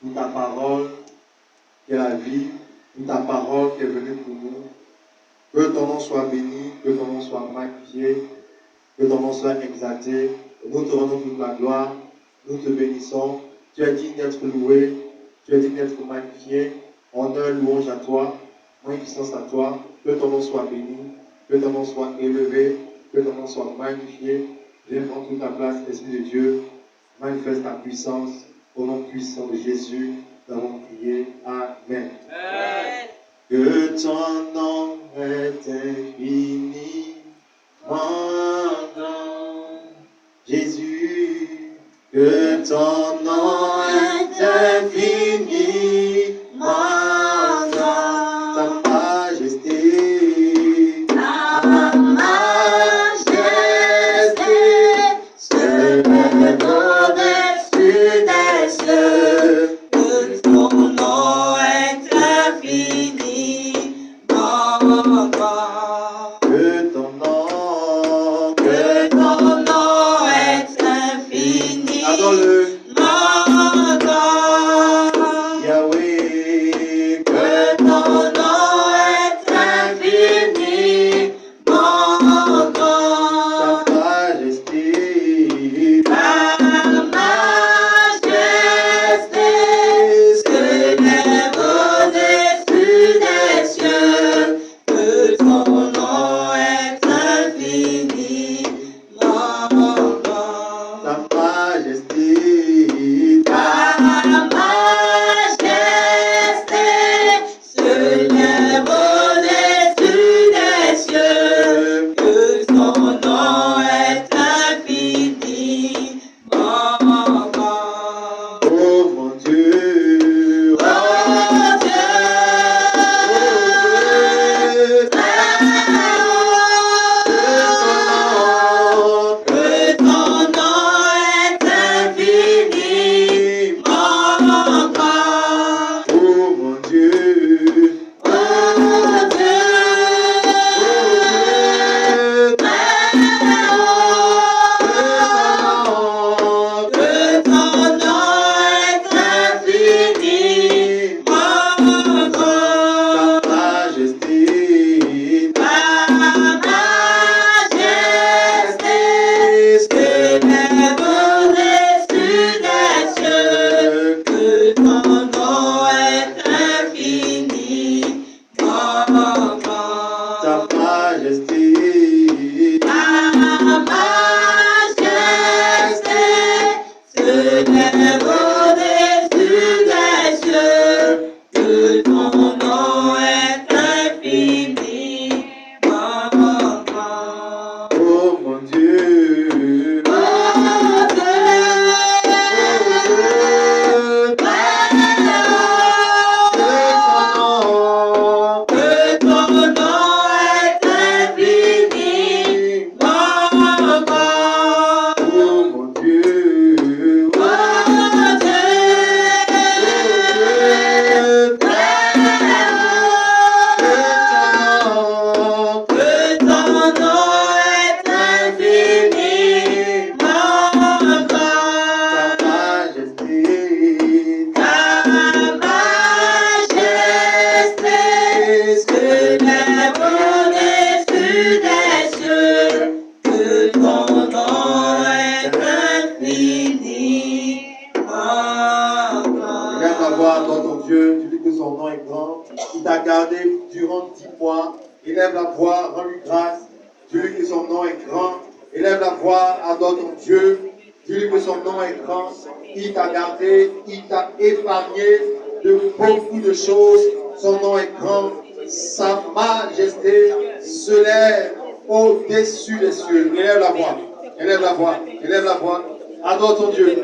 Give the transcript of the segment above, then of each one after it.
pour ta parole qui est la vie, pour ta parole qui est venue pour nous. Que ton nom soit béni, que ton nom soit magnifié, que ton nom soit exalté. Nous te rendons toute la gloire, nous te bénissons. Tu es digne d'être loué, tu es digne d'être magnifié. Honneur, louange à toi, puissance à toi. Que ton nom soit béni, que ton nom soit élevé, que ton nom soit magnifié. Viens prendre toute ta place, Esprit de Dieu. Manifeste ta puissance. Au nom puissant de Jésus, nous avons prié. Amen. Amen. Que ton nom est infini. Jésus, que ton nom est infini. Ta majesté, se lève au-dessus des cieux. Que ton nom est infini. Que ton nom est infini. Adore-le. Yahweh, que ton nom est infini. Ta majesté, se lève au-dessus des cieux. Que ton nom est infini. ta majesté, Ta majesté se lève au-dessus des cieux. Que ton nom est infini. oh mon Dieu, Oh Dieu, que ton nom est infini. oh mon Dieu, Oh Dieu, que ton nom est infini. ta majesté, Ta majesté se lève au-dessus des cieux. Que ton nom est infini. ta majesté, Ta majesté se lève au-dessus des cieux. Que ton nom est infini. oh mon Dieu, Oh Dieu, que ton nom est infini. oh mon Dieu, Oh Dieu, que ton nom est infini. ta majesté, Ta majesté se lève au-dessus des cieux. Que ton nom est infini. regarde la voix dans ton Dieu, tu dis que son nom est grand, il t'a gardé durant 10 mois, élève la voix, rends-lui grâce, dis-lui que son nom est grand, élève la voix, adore ton Dieu, dis-lui que son nom est grand, il t'a gardé, il t'a épargné de beaucoup de choses, son nom est grand, sa majesté se lève au-dessus des cieux, élève la voix, élève la voix, élève la voix, adore ton Dieu.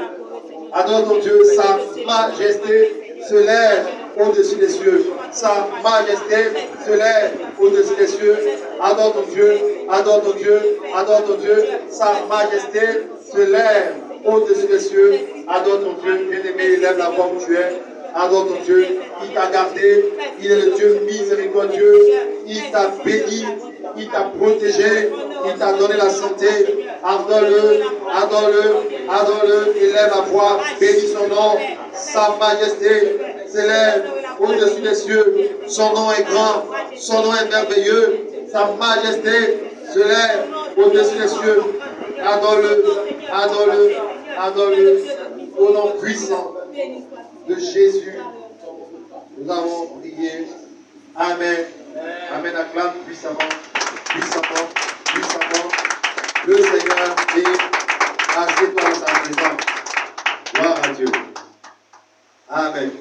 Adore ton Dieu, sa majesté se lève au-dessus des cieux. Sa majesté se lève au-dessus des cieux. Adore ton Dieu, adore ton Dieu, adore ton Dieu. Sa majesté se lève au-dessus des cieux. Adore ton Dieu, bien-aimé, lève la voix où tu es. Adore ton Dieu, il t'a gardé, il est le Dieu miséricordieux, il t'a béni, il t'a protégé, il t'a donné la santé. Adore-le, adore-le, adore-le, élève la voix, bénis son nom. Sa majesté s'élève au-dessus des cieux. Son nom est grand. Son nom est merveilleux. Sa majesté s'élève au-dessus des cieux. Adore-le, adore-le, adore-le. Au nom puissant de Jésus, nous avons prié. Amen. Amen. Acclame puissamment, puissamment, puissamment. Le Seigneur est assieds-toi dans sa présence. Gloire à Dieu. Amen.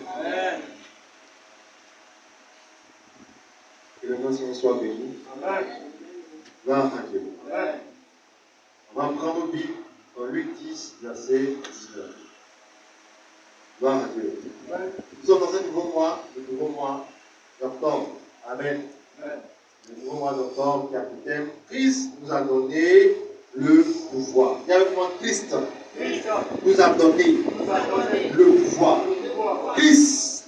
Que le nom du Seigneur soit béni. Gloire à Dieu. On va prendre nos Bibles dans Luc 10, verset 19. Gloire à Dieu. Nous sommes dans un nouveau mois, le nouveau mois d'octobre. Amen. Le nouveau mois d'octobre qui a pour thème Christ nous a donné le pouvoir. Il y a avec moi Christ nous a donné le pouvoir. Christ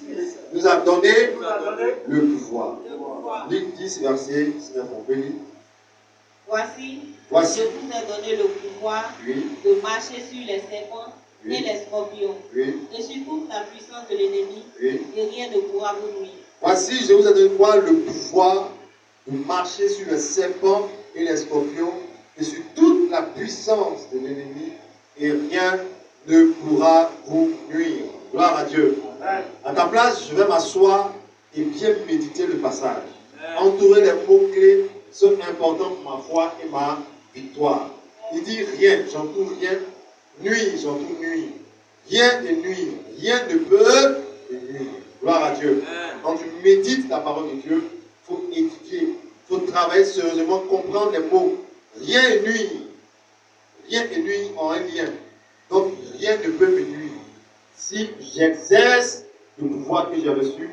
nous a donné le pouvoir. Luc 10, verset 19, on peut lire. Voici, je vous ai donné le pouvoir Oui. de marcher sur les serpents Oui. et les scorpions Oui. et sur toute la puissance de l'ennemi, Oui. et rien ne pourra vous nuire. Voici, je vous ai donné quoi? Le pouvoir de marcher sur les serpents et les scorpions et sur toute la puissance de l'ennemi, et rien ne pourra vous nuire. Gloire à Dieu. À ta place, je vais m'asseoir et bien méditer le passage. Entourer les mots-clés sont importants pour ma foi et ma victoire. Il dit rien, j'entoure rien. Nuire, j'entoure nuire. Rien ne nuire. Rien ne peut te nuire. Gloire à Dieu. Quand tu médites la parole de Dieu, il faut étudier, il faut travailler sérieusement, comprendre les mots. Rien ne nuire. Rien et nuire ont un lien. Donc rien ne peut me nuire. Si j'exerce le pouvoir que j'ai reçu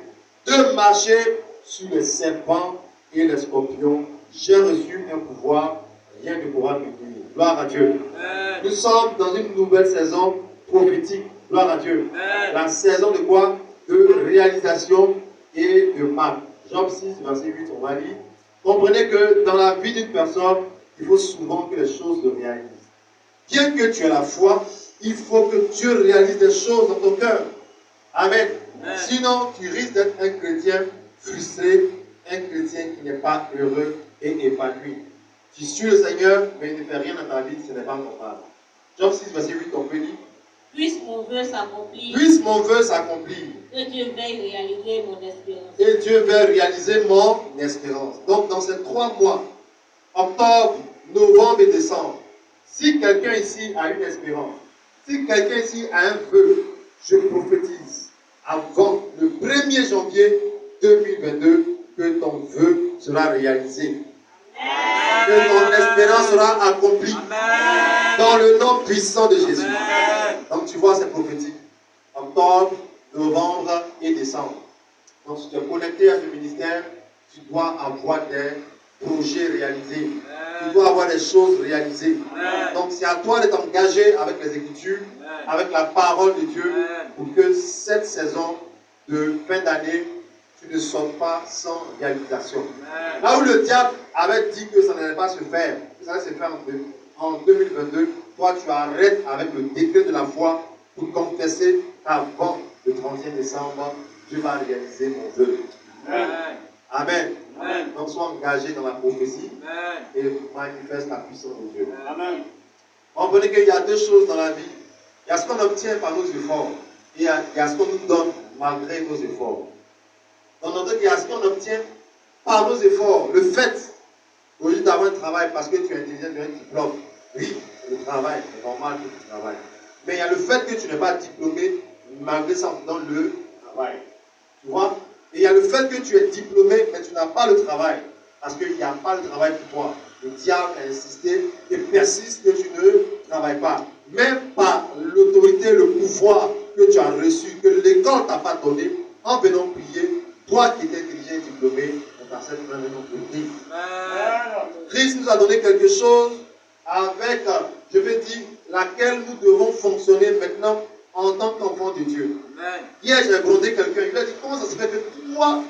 de marcher sur les serpents et les scorpions, j'ai reçu un pouvoir, rien ne pourra me nuire. Gloire à Dieu. Nous sommes dans une nouvelle saison prophétique. Gloire à Dieu. La saison de quoi? De réalisation et de marque. Job 6, verset 8, on va lire. Comprenez que dans la vie d'une personne, il faut souvent que les choses se réalisent. Bien que tu aies la foi, il faut que Dieu réalise des choses dans ton cœur. Amen. Sinon, tu risques d'être un chrétien frustré, un chrétien qui n'est pas heureux et épanoui. Tu suis le Seigneur, mais il ne fait rien dans ta vie, ce n'est pas normal. Job 6, verset 8, on peut lire. Puisse mon vœu s'accomplir. Puisse mon vœu s'accomplir. Que Dieu veuille réaliser mon espérance. Et Dieu veut réaliser mon espérance. Donc, dans ces 3 mois, octobre, novembre et décembre, si quelqu'un ici a une espérance, si quelqu'un ici a un vœu, je prophétise avant le 1er janvier 2022 que ton vœu sera réalisé. Que ton espérance sera accomplie. Dans le nom puissant de Jésus. Donc tu vois, c'est prophétique. Octobre, novembre et décembre. Donc si tu es connecté à ce ministère, tu dois avoir des projets réalisés. Tu dois avoir des choses réalisées. Donc c'est à toi d'être engagé avec les Écritures, avec la parole de Dieu, pour que cette saison de fin d'année, tu ne sortes pas sans réalisation. Là où le diable avait dit que ça n'allait pas se faire, que ça allait se faire en 2022, toi tu arrêtes avec le décret de la foi pour confesser qu'avant le 31 décembre, Dieu va réaliser mon vœu. Amen. Donc sois engagé dans la prophétie et manifeste la puissance de Dieu. Comprenez qu'il y a 2 choses dans la vie. Il y a ce qu'on obtient par nos efforts et il y a ce qu'on nous donne malgré nos efforts. Donc il y a ce qu'on obtient par nos efforts. Le fait, au lieu d'avoir un travail parce que tu es intelligent, tu as un diplôme. Oui, le travail, c'est normal que tu travailles. Mais il y a le fait que tu n'es pas diplômé, malgré ça, on te donne le travail. Tu vois? Et il y a le fait que tu es diplômé, mais tu n'as pas le travail. Parce qu'il n'y a pas le travail pour toi. Le diable a insisté et persiste que tu ne travailles pas. Même par l'autorité, le pouvoir que tu as reçu, que l'école ne t'a pas donné, en venant prier, toi qui étais intelligent et diplômé, on t'accepte un nom de Christ. Christ nous a donné quelque chose avec, je vais dire, laquelle nous devons fonctionner maintenant en tant qu'enfant de Dieu. Hier, j'ai grondé quelqu'un, il a dit, comment ça se fait que toi,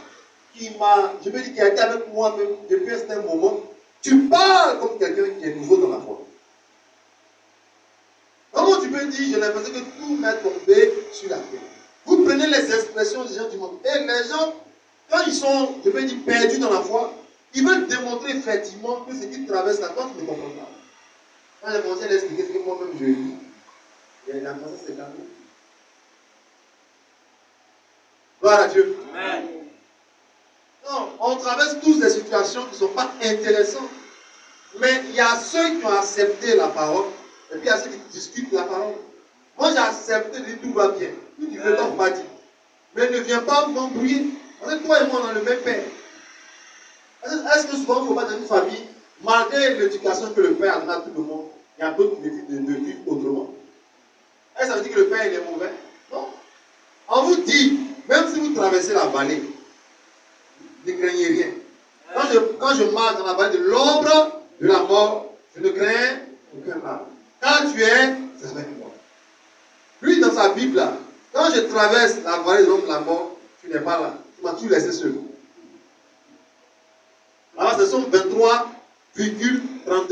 qui a été avec moi même depuis un certain moment, tu parles comme quelqu'un qui est nouveau dans la foi. Comment tu peux dire, j'ai l'impression que tout m'est tombé sur la tête. Vous prenez les expressions des gens du monde. Et les gens, quand ils sont, je vais dire, perdus dans la foi, ils veulent démontrer effectivement que ce qu'ils traversent là, quand ils ne comprennent pas. Quand j'ai commencé à l'expliquer ce que moi-même je lis, il y a la pensée c'est calme. Gloire à Dieu. Amen. Non, on traverse tous des situations qui ne sont pas intéressantes. Mais il y a ceux qui ont accepté la parole, et puis il y a ceux qui discutent la parole. Moi j'ai accepté de dire tout va bien. Tout tu veux, t'en pas dire. Mais ne viens pas m'embrouiller. Parce que toi et moi on a le même père. Est-ce que souvent il ne faut pas dans une famille, malgré l'éducation que le père a donnée à tout le monde, il y a d'autres qui décident de vivre autrement? Est-ce que ça veut dire que le père il est mauvais? Non. On vous dit, même si vous traversez la vallée, ne craignez rien. Quand je marche dans la vallée de l'ombre de la mort, je ne crains aucun mal. Quand tu es avec moi. Lui, dans sa Bible, là, quand je traverse la vallée de l'ombre de la mort, tu n'es pas là. Tu m'as tout laissé seul. Alors, ce sont 23,32. Alors,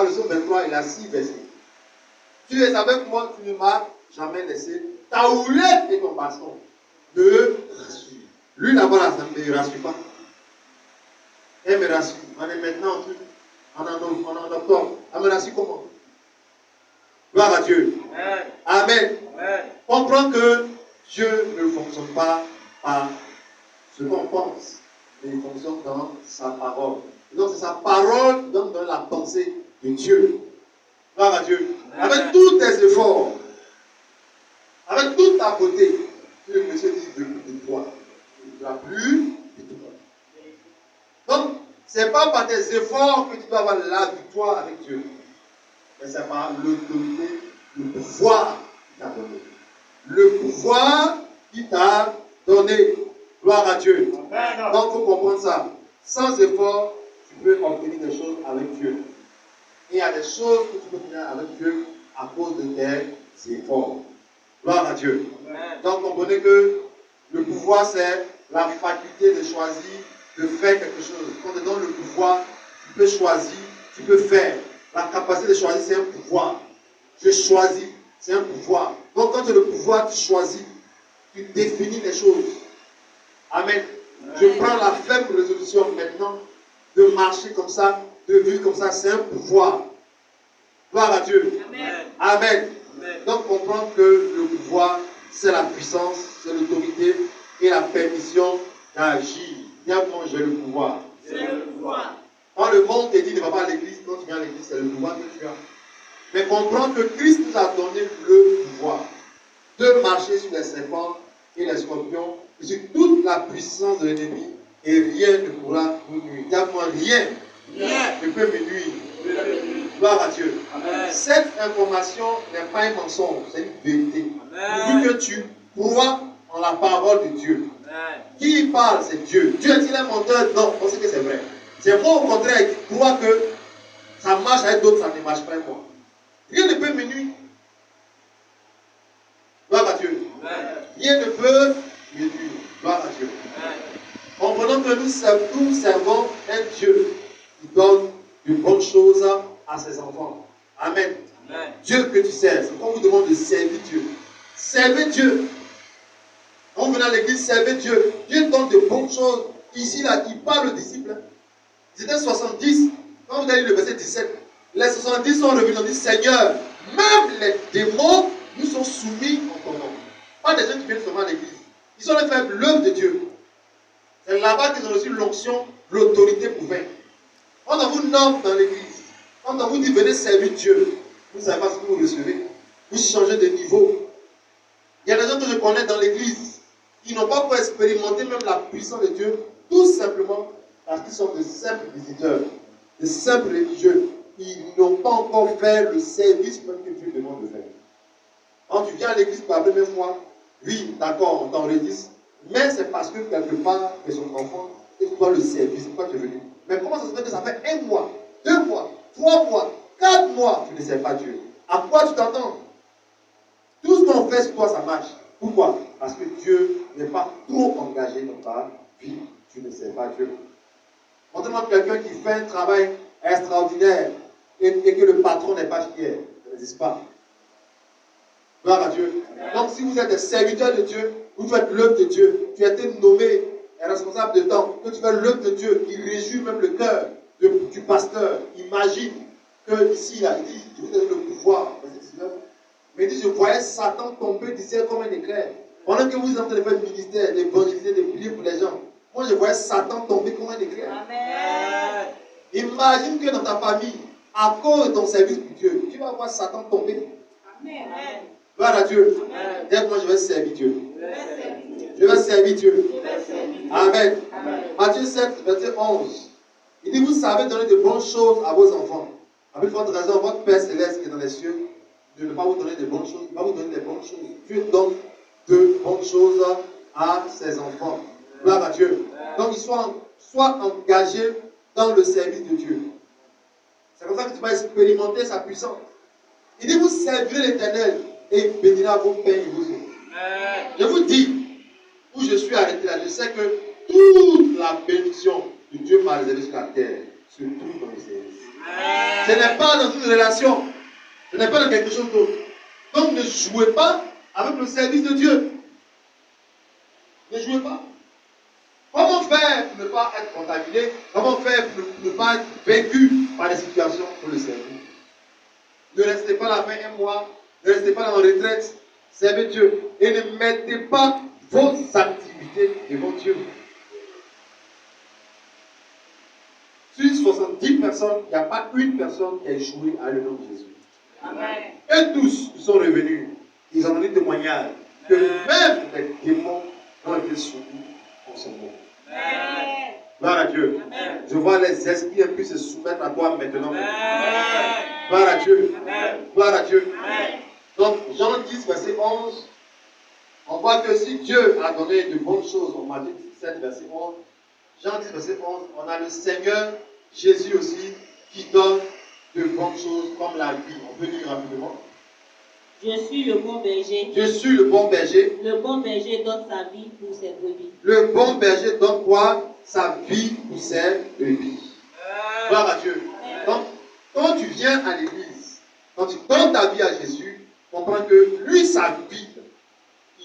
le psaume 23, il a 6 versets. Tu es avec moi, tu ne m'as jamais laissé. Ta houlette et ton bâton me rassurent. Lui, là-bas, là, ça ne me rassure pas. Elle me rassure. On est maintenant en octobre. Elle me rassure comment? Gloire à Dieu. Amen. Amen. Amen. Comprends que Dieu ne fonctionne pas par ce qu'on pense, mais il fonctionne dans sa parole. Et donc, c'est sa parole qui donne la pensée de Dieu. Gloire à Dieu. Amen. Avec tous tes efforts, avec toute ta beauté, le Monsieur dit de toi. Il ne voudra plus de toi. Donc, ce n'est pas par tes efforts que tu dois avoir la victoire avec Dieu. Mais c'est par l'autorité, le pouvoir qu'il t'a donné. Le pouvoir qu'il t'a donné. Gloire à Dieu. Amen. Donc, il faut comprendre ça. Sans effort, tu peux obtenir des choses avec Dieu. Et il y a des choses que tu peux obtenir avec Dieu à cause de tes efforts. Gloire à Dieu. Amen. Donc, comprenez que le pouvoir, c'est la faculté de choisir, de faire quelque chose. Quand on te donne le pouvoir, tu peux choisir, tu peux faire. La capacité de choisir, c'est un pouvoir. Je choisis, c'est un pouvoir. Donc, quand tu as le pouvoir, tu choisis, tu définis les choses. Amen. Je prends la ferme résolution maintenant de marcher comme ça, de vivre comme ça, c'est un pouvoir. Gloire à Dieu. Amen. Amen. Amen. Donc, comprendre que le pouvoir, c'est la puissance, c'est l'autorité et la permission d'agir. Bien moi, j'ai le pouvoir. C'est le pouvoir. Quand le monde te dit ne va pas à l'église, quand tu viens à l'église, c'est le pouvoir que tu as. Mais comprends que Christ nous a donné le pouvoir de marcher sur les serpents et les scorpions, et sur toute la puissance de l'ennemi, et rien ne pourra nous nuire. Dis-moi, rien ne peut me nuire. Gloire à Dieu. Amen. Cette information n'est pas un mensonge, c'est une vérité. Amen. Vu que tu crois en la parole de Dieu. Amen. Qui parle, c'est Dieu. Dieu est-il un menteur? Non, on sait que c'est vrai. C'est moi au contraire qui crois que ça marche avec d'autres, ça ne marche pas avec moi. Rien ne peut me nuire. Gloire à Dieu. Amen. Rien ne peut me nuire. Gloire à Dieu. Amen. Comprenons que nous servons un Dieu qui donne de bonnes choses à ses enfants. Amen. Amen. Dieu que tu sers, c'est qu'on vous demande de servir Dieu. Servez Dieu. Quand vous venez à l'église, servez Dieu. Dieu donne de bonnes choses. Ici, là, il parle aux disciples. C'était 70. Quand vous allez le verset 17, les 70 sont revenus. Ils ont dit, Seigneur, même les démons nous sont soumis en ton nom. Pas des gens qui viennent seulement à l'église. Ils sont allés faire l'œuvre de Dieu. C'est là-bas qu'ils ont reçu l'onction, l'autorité pour vaincre. Quand on vous nomme dans l'église, quand on vous dit venez servir Dieu, vous ne savez pas ce que vous recevez. Vous changez de niveau. Il y a des gens que je connais dans l'église qui n'ont pas pu expérimenter même la puissance de Dieu, tout simplement parce qu'ils sont de simples visiteurs, de simples religieux. Ils n'ont pas encore fait le service même que Dieu demande de faire. Quand tu viens à l'église pour la première fois, oui, d'accord, on t'enregistre, mais c'est parce que quelque part, tu es son enfant et tu dois le servir. C'est pourquoi tu es venu. Mais comment ça se fait que ça fait 1 mois, 2 mois, 3 mois, 4 mois, tu ne sers pas Dieu? À quoi tu t'attends? Tout ce qu'on fait sur toi, ça marche. Pourquoi? Parce que Dieu n'est pas trop engagé dans ta vie. Tu ne sers pas Dieu. Montre-moi quelqu'un qui fait un travail extraordinaire et que le patron n'est pas fier. Ça n'existe pas. Gloire à Dieu. Donc si vous êtes des serviteurs de Dieu, vous faites l'œuvre de Dieu, tu as été nommé et responsable de temps, que tu fais l'œuvre de Dieu, qui réjouit même le cœur du pasteur. Imagine que ici, là, il dit, je vous donne le pouvoir, verset 19, mais il dit, je voyais Satan tomber du ciel comme un éclair. Pendant que vous êtes en train de faire le ministère, d'évangéliser, de prier pour les gens, moi je voyais Satan tomber comme un éclair. Amen. Imagine que dans ta famille, à cause de ton service pour Dieu, tu vas voir Satan tomber. Amen. Gloire à Dieu. Dis moi je vais servir Dieu. Je vais servir Dieu. Amen. Matthieu 7, verset 11. Il dit, vous savez donner de bonnes choses à vos enfants. Avec votre raison, votre Père Céleste qui est dans les cieux, de ne pas vous donner de bonnes choses, il va vous donner des bonnes choses. Dieu donne de bonnes choses à ses enfants. Gloire à Dieu. Donc, il soit engagé dans le service de Dieu. C'est comme ça que tu vas expérimenter sa puissance. Il dit, vous servirez l'Éternel et il bénira vos pains et vos eaux. Je vous dis, où je suis arrêté là, je sais que toute la bénédiction que Dieu m'a réservée sur la terre se trouve dans le service. Ce n'est pas dans une relation, ce n'est pas dans quelque chose d'autre. Donc ne jouez pas avec le service de Dieu. Ne jouez pas. Comment faire pour ne pas être contaminé? Comment faire pour ne pas être vaincu par des situations pour le servir? Ne restez pas là-bas un mois, ne restez pas dans la retraite, servez Dieu et ne mettez pas vos activités devant Dieu. Sur 70 personnes, il n'y a pas une personne qui a échoué à le nom de Jésus. Amen. Et tous qui sont revenus, ils ont donné témoignage que même les démons ont été soumis en ce moment. Amen. Gloire à Dieu. Amen. Je vois les esprits puissent se soumettre à toi maintenant. Gloire à Dieu. Gloire à Dieu. Donc, Jean 10, verset 11, on voit que si Dieu a donné de bonnes choses, en Matthieu 17, verset 11, Jean 10, verset 11, on a le Seigneur Jésus aussi qui donne de bonnes choses comme la vie. On peut lire rapidement. Je suis le bon berger. Je suis le bon berger. Le bon berger donne sa vie pour ses brebis. Le bon berger donne quoi? Sa vie pour ses brebis. Gloire à Dieu. Donc, quand tu viens à l'église, quand tu donnes ta vie à Jésus, comprends que lui, sa vie,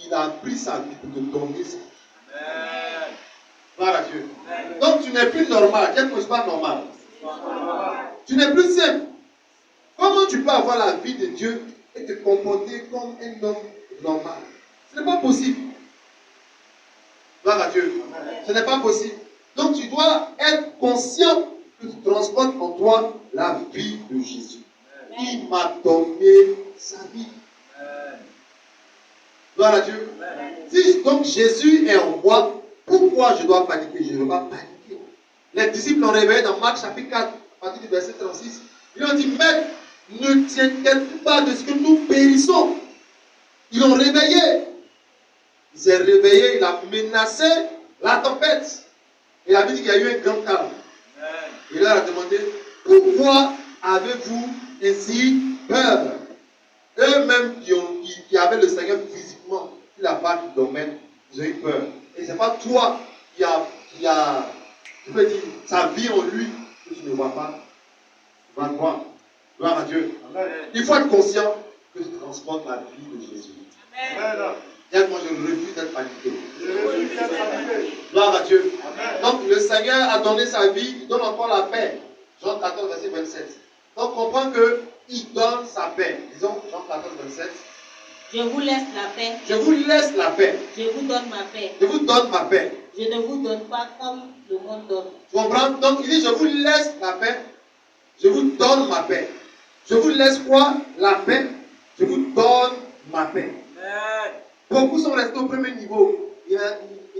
il a pris sa vie pour te donner sa vie. Gloire à Dieu. Donc, tu n'es plus normal. Quel que soit normal. Tu n'es plus simple. Comment tu peux avoir la vie de Dieu et te comporter comme un homme normal? Ce n'est pas possible. Gloire à Dieu. Ce n'est pas possible. Donc tu dois être conscient que tu transportes en toi la vie de Jésus. Il m'a donné sa vie. Gloire à Dieu. Si donc Jésus est en moi, pourquoi je dois paniquer? Je ne veux pas paniquer. Les disciples l'ont réveillé dans Marc chapitre 4, à partir du verset 36. Ils ont dit, Maître, ne t'inquiète pas de ce que nous périssons. Ils l'ont réveillé. Il s'est réveillé, il a menacé la tempête. Il a dit qu'il y a eu un grand calme. Il leur a demandé, pourquoi avez-vous ainsi peur? Eux-mêmes qui avaient le Seigneur physiquement, qui la barque qui dormait, ils ont eu peur. Et ce n'est pas toi qui a tu peux dire, sa vie en lui, que tu ne vois pas. Tu vas croire. Gloire à Dieu. Amen. Il faut être conscient que tu transportes la vie de Jésus. Amen. Moi, je refuse d'être paniqué. Gloire à Dieu. Amen. Donc, le Seigneur a donné sa vie, il donne encore la paix. Jean 14, verset 27. Donc, comprends qu'il donne sa paix. Disons, Jean 14, 27. Je vous laisse la paix. Je vous laisse la paix. Je vous donne ma paix. Je vous donne ma paix. Je ne vous donne pas comme le monde donne. Tu comprends? Donc, il dit, je vous laisse la paix. Je vous donne ma paix. Je vous laisse quoi? La paix. Je vous donne ma paix. Beaucoup sont restés au premier niveau. Il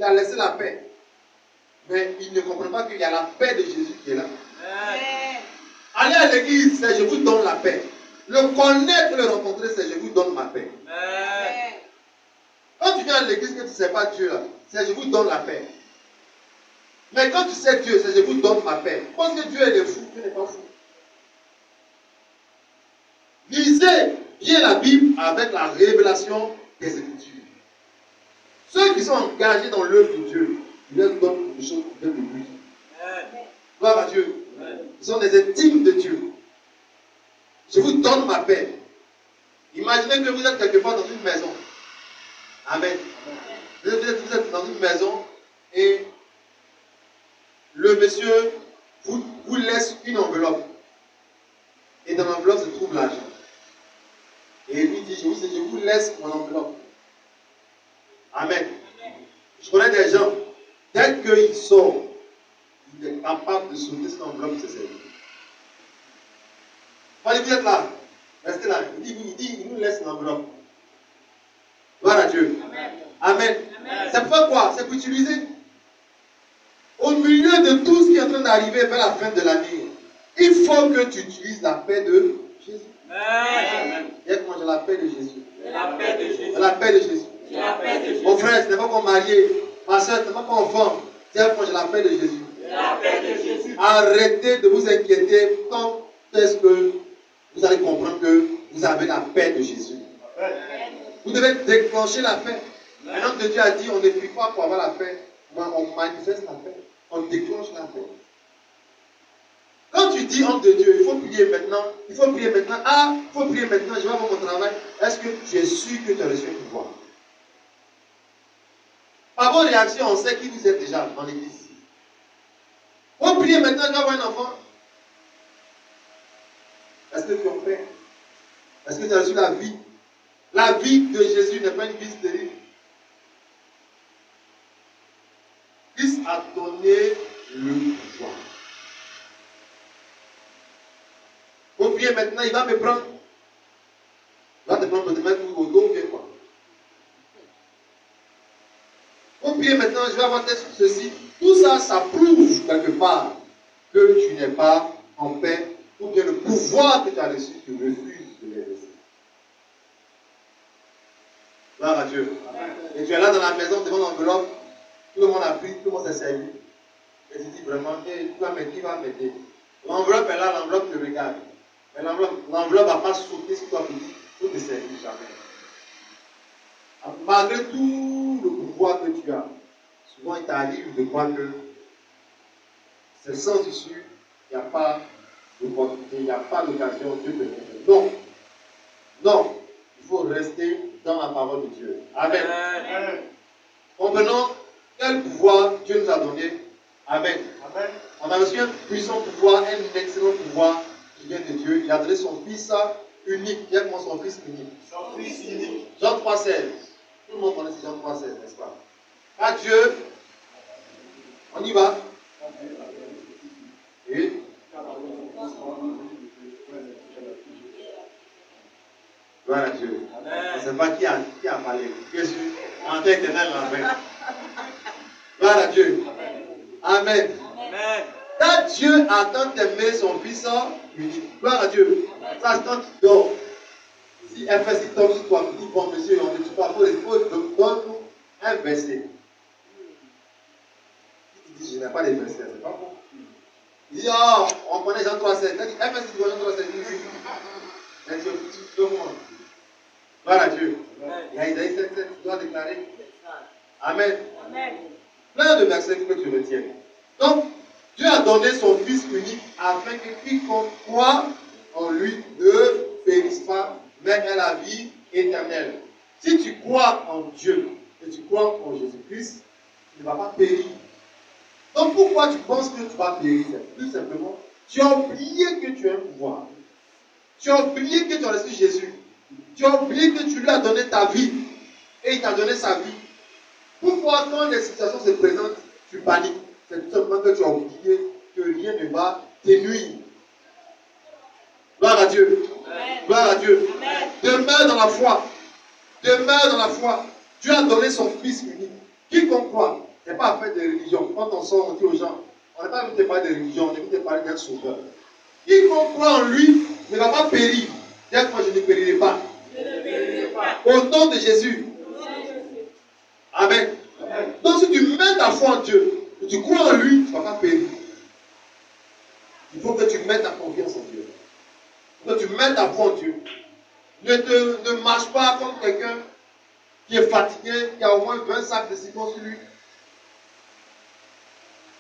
a laissé la paix. Mais il ne comprend pas qu'il y a la paix de Jésus qui est là. Aller à l'église, c'est je vous donne la paix. Le connaître et le rencontrer, c'est je vous donne ma paix. Quand tu viens à l'église que tu ne sais pas Dieu, là, c'est je vous donne la paix. Mais quand tu sais Dieu, c'est je vous donne ma paix. Parce que Dieu est fou, Dieu n'est pas fou. Lisez bien la Bible avec la révélation des Écritures. Ceux qui sont engagés dans l'œuvre de Dieu, ils leur donnent des choses de lui. Gloire à Dieu. Ils sont des intimes de Dieu. Je vous donne ma paix. Imaginez que vous êtes quelque part dans une maison. Amen. Vous êtes dans une maison et le monsieur vous laisse une enveloppe. Et dans l'enveloppe se trouve l'argent. Et il lui dit, je vous laisse mon enveloppe. Amen. Je connais des gens, dès qu'il sort, il est capable de sauter cette enveloppe de ses services. Quand vous êtes là, restez là. Il nous laisse l'enveloppe. Gloire à Dieu. Amen. Amen. Amen. C'est pour quoi? C'est pour utiliser. Au milieu de tout ce qui est en train d'arriver vers la fin de l'année, il faut que tu utilises la paix de Jésus. Amen. Dis que moi j'ai la paix de Jésus. La paix de Jésus. La paix de Jésus. La paix de Jésus. Mon frère, ce n'est pas qu'on marié. Ma soeur, ce n'est pas qu'on enfant. Dis que moi j'ai la paix de Jésus. La paix de Jésus. Arrêtez de vous inquiéter. Quand est-ce que vous allez comprendre que vous avez la paix de Jésus? Vous devez déclencher la paix. Un homme de Dieu a dit, on ne prie pas pour avoir la paix, mais on manifeste la paix. On déclenche la paix. Quand tu dis homme de Dieu, il faut prier maintenant. Il faut prier maintenant. Ah, il faut prier maintenant, je vais avoir mon travail. Est-ce que tu es sûr que tu as reçu un pouvoir? Par vos réactions, on sait qui vous êtes déjà dans l'église. Il faut prier maintenant, je vais avoir un enfant. Est-ce que tu en fais? Est-ce que tu as reçu la vie? La vie de Jésus n'est pas une vie stérile. Christ a donné le pouvoir. Pour prier maintenant, il va me prendre. Il va te prendre pour te mettre au dos, ou quoi. Pour prier maintenant, je vais avoir test sur ceci. Tout ça, ça prouve quelque part que tu n'es pas en paix, ou bien le pouvoir que tu as reçu, tu refuses de les laisser. Gloire à Dieu. Amen. Et tu es là dans la maison devant l'enveloppe, tout le monde a pris, tout le monde s'est servi. Et tu dis vraiment, qui va m'aider? L'enveloppe est là, l'enveloppe te regarde. Mais l'enveloppe ne va pas sauter sur toi pour te servir jamais. Malgré tout le pouvoir que tu as, souvent il t'arrive de croire que c'est sans issue, il n'y a pas d'opportunité, il n'y a pas d'occasion, Dieu te fait. Non. Non. Il faut rester dans la parole de Dieu. Amen. Amen. Comprenons quel pouvoir Dieu nous a donné. Amen. Amen. On a reçu un puissant pouvoir, un excellent pouvoir qui vient de Dieu. Il a donné son Fils unique. Il y a son Fils unique. Son Fils unique. Jean 3,16. Tout le monde connaît Jean 3,16, n'est-ce pas? À Dieu, on y va. Et gloire à Dieu. On ne sait pas qui a parlé. Jésus, en terre éternelle, en fait. Gloire à Dieu. Amen. Amen. Quand Dieu a tant aimé son Fils unique, gloire à Dieu. Ça, c'est quand tu dors. Si FSI tombe sur toi, tu dis, bon, monsieur, on ne tue pas, il faut donne-nous un verset. Il dit, je n'ai pas de verset, c'est pas bon. Il dit, oh, on connaît Jean 3,16. Il dit, FSI, tu vois Jean 3,16. Il dit, mais tu veux moi. Gloire à Dieu. Il y a Isaïe 7,7, tu dois déclarer. Amen. Amen. Plein de versets que tu retiens. Donc, Dieu a donné son Fils unique afin que quiconque croit en lui ne périsse pas, mais ait la vie éternelle. Si tu crois en Dieu et tu crois en Jésus-Christ, tu ne vas pas périr. Donc pourquoi tu penses que tu vas périr? C'est plus simplement, tu as oublié que tu as un pouvoir. Tu as oublié que tu as reçu Jésus. Tu as oublié que tu lui as donné ta vie. Et il t'a donné sa vie. Pourquoi quand les situations se présentent, tu paniques? C'est tout simplement que tu as oublié que rien ne va te nuire. Gloire à Dieu. Amen. Gloire à Dieu. Amen. Demeure dans la foi. Demeure dans la foi. Dieu a donné son Fils unique. Quiconque croit, ce n'est pas affaire de religion. Quand on sort, on dit aux gens, on n'est pas venu te parler de religion, on est venu te parler d'un sauveur. Quiconque croit en lui ne va pas périr. Dis moi, je ne périrai pas. Je ne périrai pas. Au nom de Jésus. Amen. Amen. Donc si tu mets ta foi en Dieu, que tu crois en lui, tu ne vas pas périr. Il faut que tu mettes ta confiance en Dieu. Il faut que tu mettes ta foi en Dieu. Ne marche pas comme quelqu'un qui est fatigué, qui a au moins 20 sacs de ciment sur lui.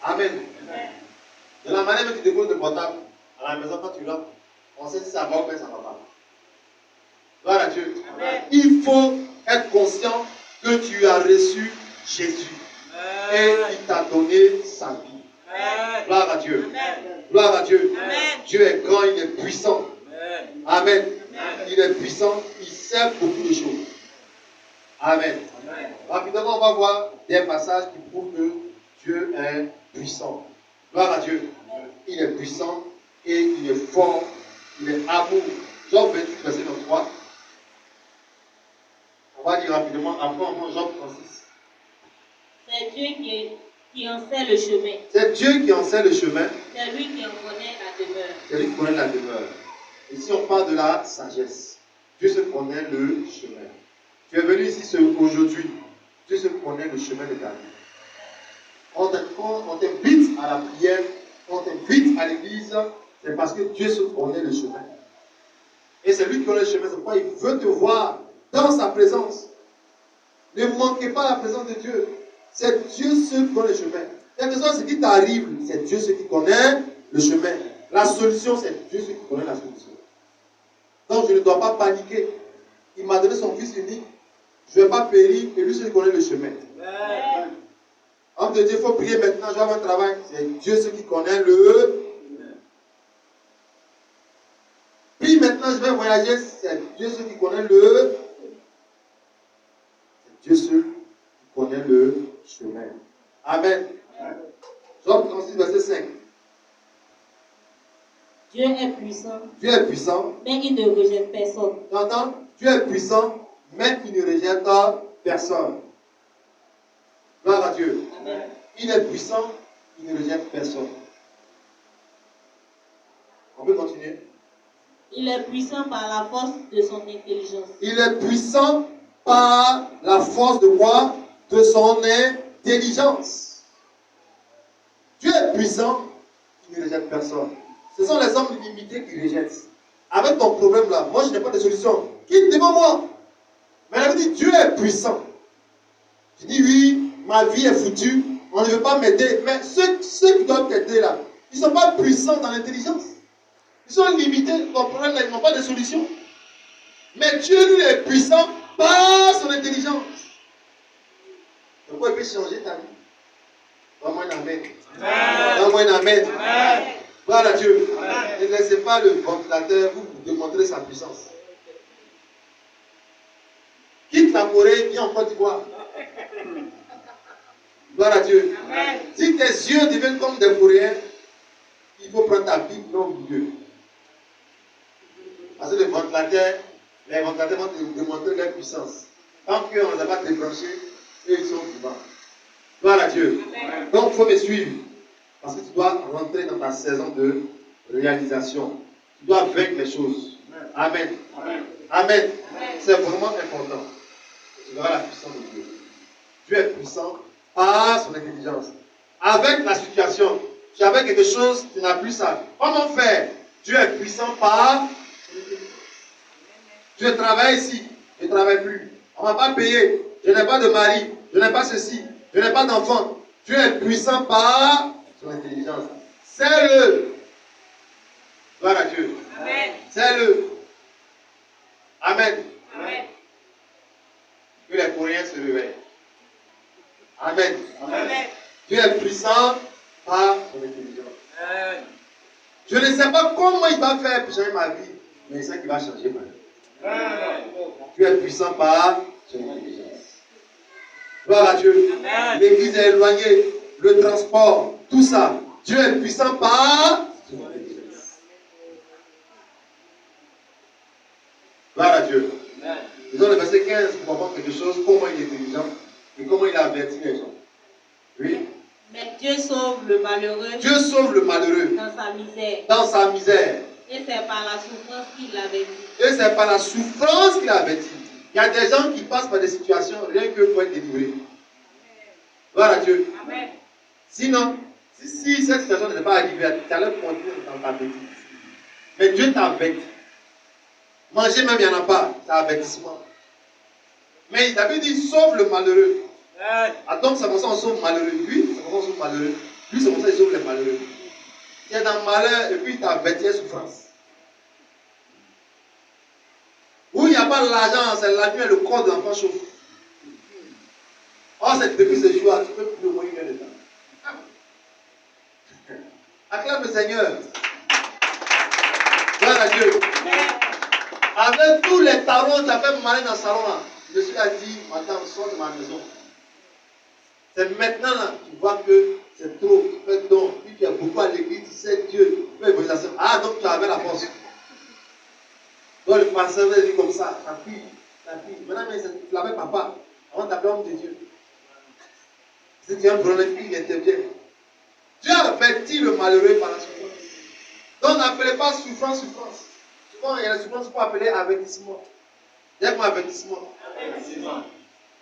Amen. Amen. De la manière dont tu déposes le portable à la maison quand tu l'as, on sait si ça va ou bien ça ne va pas. Gloire à Dieu. Amen. Il faut être conscient que tu as reçu Jésus. Et il t'a donné sa vie. Amen. Gloire à Dieu. Amen. Gloire à Dieu. Amen. Dieu est grand, il est puissant. Amen. Il est puissant, il sait beaucoup de choses. Amen. Rapidement, on va voir des passages qui prouvent que Dieu est puissant. Gloire à Dieu. Il est puissant et il est fort. Il est amour. Job 28, verset 23. On va lire rapidement. Après, on va Job 36. C'est Dieu qui en sait le chemin. C'est Dieu qui en sait le chemin. C'est lui qui en connaît la demeure. C'est lui qui connaît la demeure. Ici, on parle de la sagesse. Dieu se connaît le chemin. Tu es venu ici aujourd'hui. Dieu se connaît le chemin de ta vie. Quand on t'invite à la prière, quand on t'invite à l'église, c'est parce que Dieu se connaît le chemin. Et c'est lui qui connaît le chemin. C'est pourquoi il veut te voir dans sa présence. Ne manquez pas la présence de Dieu. C'est Dieu seul qui connaît le chemin. Quel que soit ce qui t'arrive, c'est Dieu seul qui connaît le chemin. La solution, c'est Dieu seul qui connaît la solution. Donc je ne dois pas paniquer. Il m'a donné son fils unique. Je ne vais pas périr et lui seul connaît le chemin. Homme de Dieu, il faut prier maintenant, je vais avoir un travail. C'est Dieu seul qui connaît le. Puis maintenant, je vais voyager. C'est Dieu seul qui connaît le. C'est Dieu seul qui connaît le chemin. Amen. Job 36, verset 5. Dieu est puissant, Dieu est puissant. mais il ne rejette personne. Tu entends? Dieu est puissant, mais il ne rejette personne. Gloire à Dieu. Amen. Il est puissant, il ne rejette personne. On peut continuer. Il est puissant par la force de son intelligence. Il est puissant par la force de quoi? De son intelligence. Dieu est puissant, il ne rejette personne. Ce sont les hommes limités qui rejettent. Avec ton problème là, moi je n'ai pas de solution. Quitte devant moi. Mais elle me dit, Dieu est puissant. Je dis oui, ma vie est foutue, on ne veut pas m'aider. Mais ceux qui doivent t'aider là, ils ne sont pas puissants dans l'intelligence. Ils sont limités, ton problème là, ils n'ont pas de solution. Mais Dieu lui est puissant par son intelligence. Pourquoi il peut changer ta vie? Donne-moi un amen. Donne-moi un amen. Gloire à Dieu. Ne laissez pas le ventilateur vous démontrer sa puissance. Quitte la Corée, viens en Côte d'Ivoire. Gloire à Dieu. Si tes yeux deviennent comme des Coréens, il faut prendre ta Bible au milieu. Parce que les ventilateurs vont te démontrer leur puissance. Tant qu'on ne les a pas débranchés, eux ils sont vivants. Gloire à Dieu. Donc il faut me suivre. Parce que tu dois rentrer dans ta saison de réalisation. Tu dois vaincre les choses. Amen. Amen. C'est vraiment important. Tu verras la puissance de Dieu. Dieu est puissant par son intelligence. Avec la situation, tu avais quelque chose, tu n'as plus ça. Comment faire? Dieu est puissant par son intelligence. Je travaille ici, je ne travaille plus. On ne m'a pas payé. Je n'ai pas de mari. Je n'ai pas ceci. Je n'ai pas d'enfant. Dieu est puissant par son intelligence. C'est-le. Gloire à Dieu. Amen. C'est-le. Amen. Amen. Que les Coréens se réveillent. Amen. Amen. Dieu est puissant par son intelligence. Je ne sais pas comment il va faire pour changer ma vie, mais c'est ça qui va changer ma vie. Dieu est puissant par son intelligence. Gloire à Dieu. Amen. L'église est éloignée, le transport, tout ça. Dieu est puissant par son intelligence. Gloire à Dieu. Disons le verset 15 pour comprendre quelque chose, comment il est intelligent et comment il a averti les gens. Oui. Mais Dieu sauve le malheureux Dieu sauve le malheureux dans sa misère. dans sa misère. Et c'est par la souffrance qu'il l'avait dit. Et c'est par la souffrance qu'il a averti. Il y a des gens qui passent par des situations rien que pour être délivrés. Gloire à Dieu. Amen. Sinon, si cette situation n'était pas arrivée, tu allais continuer dans ta bêtise. Mais Dieu t'a averti. Manger même, il n'y en a pas. C'est un avertissement. Mais il avait dit, sauve le malheureux. Ah, donc c'est comme ça on sauve malheureux. Lui, c'est comme ça on sauve malheureux. Lui, c'est comme ça il sauve les malheureux. Il est dans le malheur et puis il t'a averti la souffrance. Où il n'y a pas pas l'argent, c'est la nuit et le corps de l'enfant chauffe. Or, c'est depuis ce jour, tu peux plus au moins une heure de temps. Acclame le Seigneur. Gloire à Dieu. Avec tous les talons, tu as fait malin dans le salon là. Je suis a dit, madame, sors de ma maison. C'est maintenant là, tu vois que c'est trop, tu fais don. Puis tu es beaucoup à l'église, tu sais Dieu. Tu fais évangilisation. Ah, donc tu avais la force. Donc le pasteur va dire comme ça, ta fille. Maintenant, mais tu l'appelles papa. Avant d'appeler homme de Dieu. Si tu as un problème, il intervient. Dieu avertit le malheureux par la souffrance. Donc n'appelez pas souffrance. Souvent, il y a la souffrance pour appeler avertissement. Il y a comme avertissement.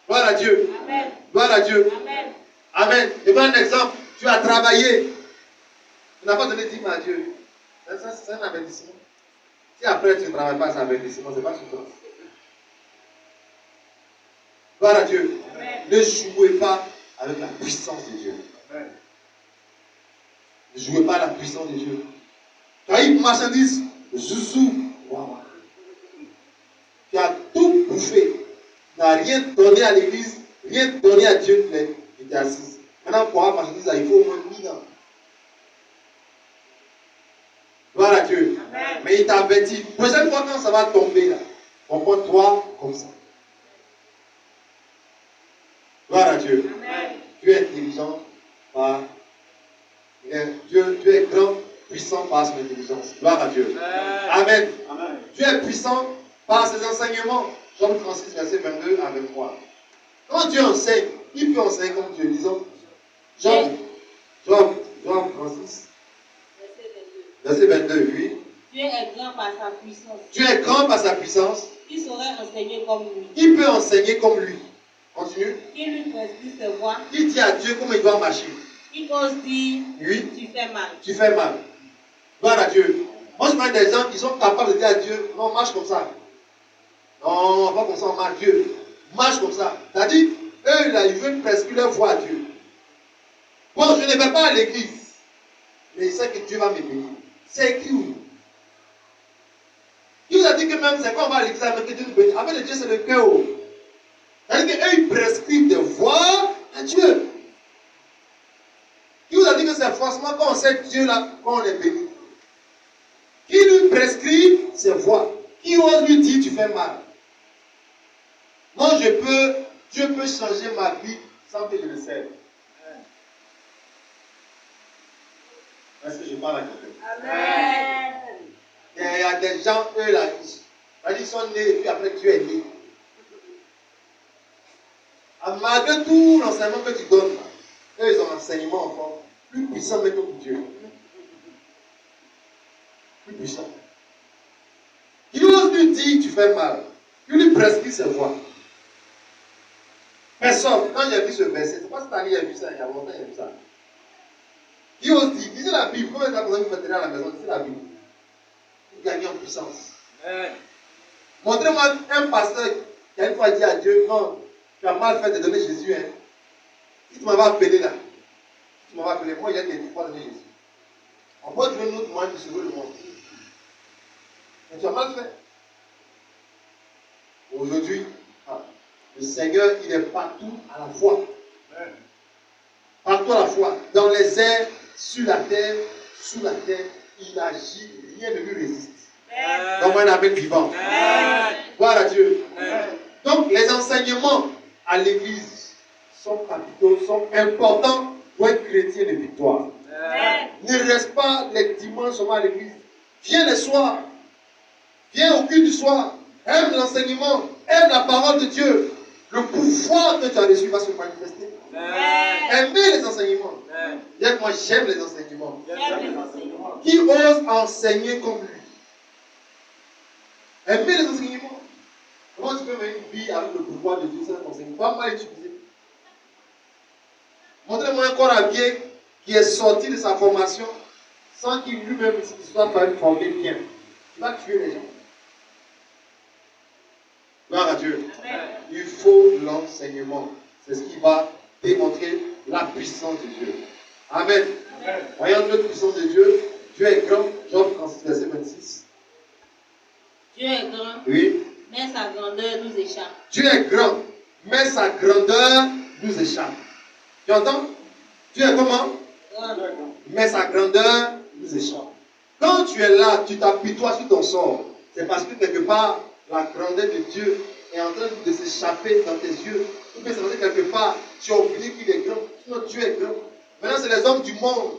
Gloire à Dieu. Amen. Gloire à Dieu. Amen. Amen. Je vous donne un exemple. Tu as travaillé. Tu n'as pas donné 10 à Dieu. Ça, c'est un avertissement. Si après tu ne travailles pas, c'est un avertissement. Ce n'est pas souffrance. Gloire à Dieu. Amen. Ne jouez pas avec la puissance de Dieu. Amen. Ne jouez pas à la puissance de Dieu. Tu as eu une marchandise, zouzou. Wow. Tu as tout bouffé. Tu n'as rien donné à l'église, rien donné à Dieu. Tu t'es assise. Maintenant, pour avoir marchandise, il faut au moins 1000 ans. Gloire à Dieu. Amen. Mais il t'a averti. Prochaine fois, quand ça va tomber, là, comporte-toi comme ça. Gloire à Dieu. Amen. Dieu est intelligent par. Dieu est grand, puissant par son intelligence. Gloire à Dieu. Amen. Amen. Dieu est puissant par ses enseignements. Jean 36, verset 22 à 23. Quand Dieu enseigne, il peut enseigner comme Dieu. Disons, Jean 36, verset 22, oui. Dieu est grand par sa puissance. Dieu est grand par sa puissance. Il saurait enseigner comme lui. Il peut enseigner comme lui. Continue. Il lui prescrit ses voies. Il dit à Dieu comment il doit marcher. Il ose dire, Oui, tu fais mal. tu fais mal. Gloire à Dieu. Moi, je parle des gens qui sont capables de dire à Dieu, non, marche comme ça. Non, pas comme ça, on marche Dieu. Marche comme ça. C'est-à-dire, eux, là, ils veulent prescrire leur voie à Dieu. Bon, je ne vais pas à l'église. Mais il sait que Dieu va me bénir. C'est écrit où? Il vous a dit que même c'est quand on va à l'église avec Dieu nous bénit. Avec le Dieu, c'est le cœur. C'est-à-dire qu'eux, ils prescrivent des voies à Dieu. Qui vous a dit que c'est forcément quand on sait Dieu là, quand on est béni? Qui lui prescrit ses voies? Qui ose lui dire tu fais mal? Moi, Dieu peut changer ma vie sans que je le sache. Est-ce que je parle à quelqu'un? Amen. Il y a des gens, eux là, ils sont nés et puis après Dieu est né. Malgré tout l'enseignement que tu donnes, là, eux ils ont un enseignement encore plus puissant même que pour Dieu. Plus puissant. Il ose lui dire tu fais mal. Il lui prescrit ses voies. Personne, quand j'ai vu ce verset, c'est pas cette année j'ai vu ça, il y a longtemps j'ai vu ça. Il ose dire, lisez la Bible, combien de temps vous faites à la maison, lisez la Bible. Vous gagnez en puissance. Montrez-moi un pasteur qui a une fois dit à Dieu, non, tu as mal fait de donner Jésus. Hein. Si tu m'avais appelé là, tu m'avais appelé, moi j'ai dit pas donner Jésus. On peut trouver une autre moyen de sauver le monde. Mais tu as mal fait. Aujourd'hui, le Seigneur, il est partout à la fois. Partout à la fois. Dans les airs, sur la terre, sous la terre, il agit, rien ne lui résiste. Donc, un amen vivant. Gloire à Dieu. Donc, les enseignements à l'église sont capitaux, sont importants pour être chrétien de victoire. Ne reste pas les dimanches seulement à l'église. Viens les soirs. Viens au culte du soir. Aime l'enseignement. Aime la parole de Dieu. Le pouvoir que tu as reçu va se manifester. Aimez les enseignements. Dis que moi j'aime les enseignements. Qui ose enseigner comme lui? Aimez les enseignements. Comment tu peux mener une vie avec le pouvoir de Dieu sans enseignement? Pas mal utilisé. Montrez-moi un corps habillé qui est sorti de sa formation sans qu'il lui-même soit formé bien. Tu vas tuer les gens. Gloire à Dieu. Amen. Il faut l'enseignement. C'est ce qui va démontrer la puissance de Dieu. Amen. Voyons la puissance de Dieu. Dieu est grand. Jean 36, verset 26. Dieu est grand. Oui. mais sa grandeur nous échappe. Dieu est grand, mais sa grandeur nous échappe. Tu entends? Dieu est comment? Grand. Mais sa grandeur nous échappe. Quand tu es là, tu t'apitoies sur ton sort. C'est parce que quelque part, la grandeur de Dieu est en train de s'échapper dans tes yeux. Ou bien c'est parce que quelque part, tu as oublié qu'il est grand. Sinon, Dieu est grand. Maintenant, c'est les hommes du monde,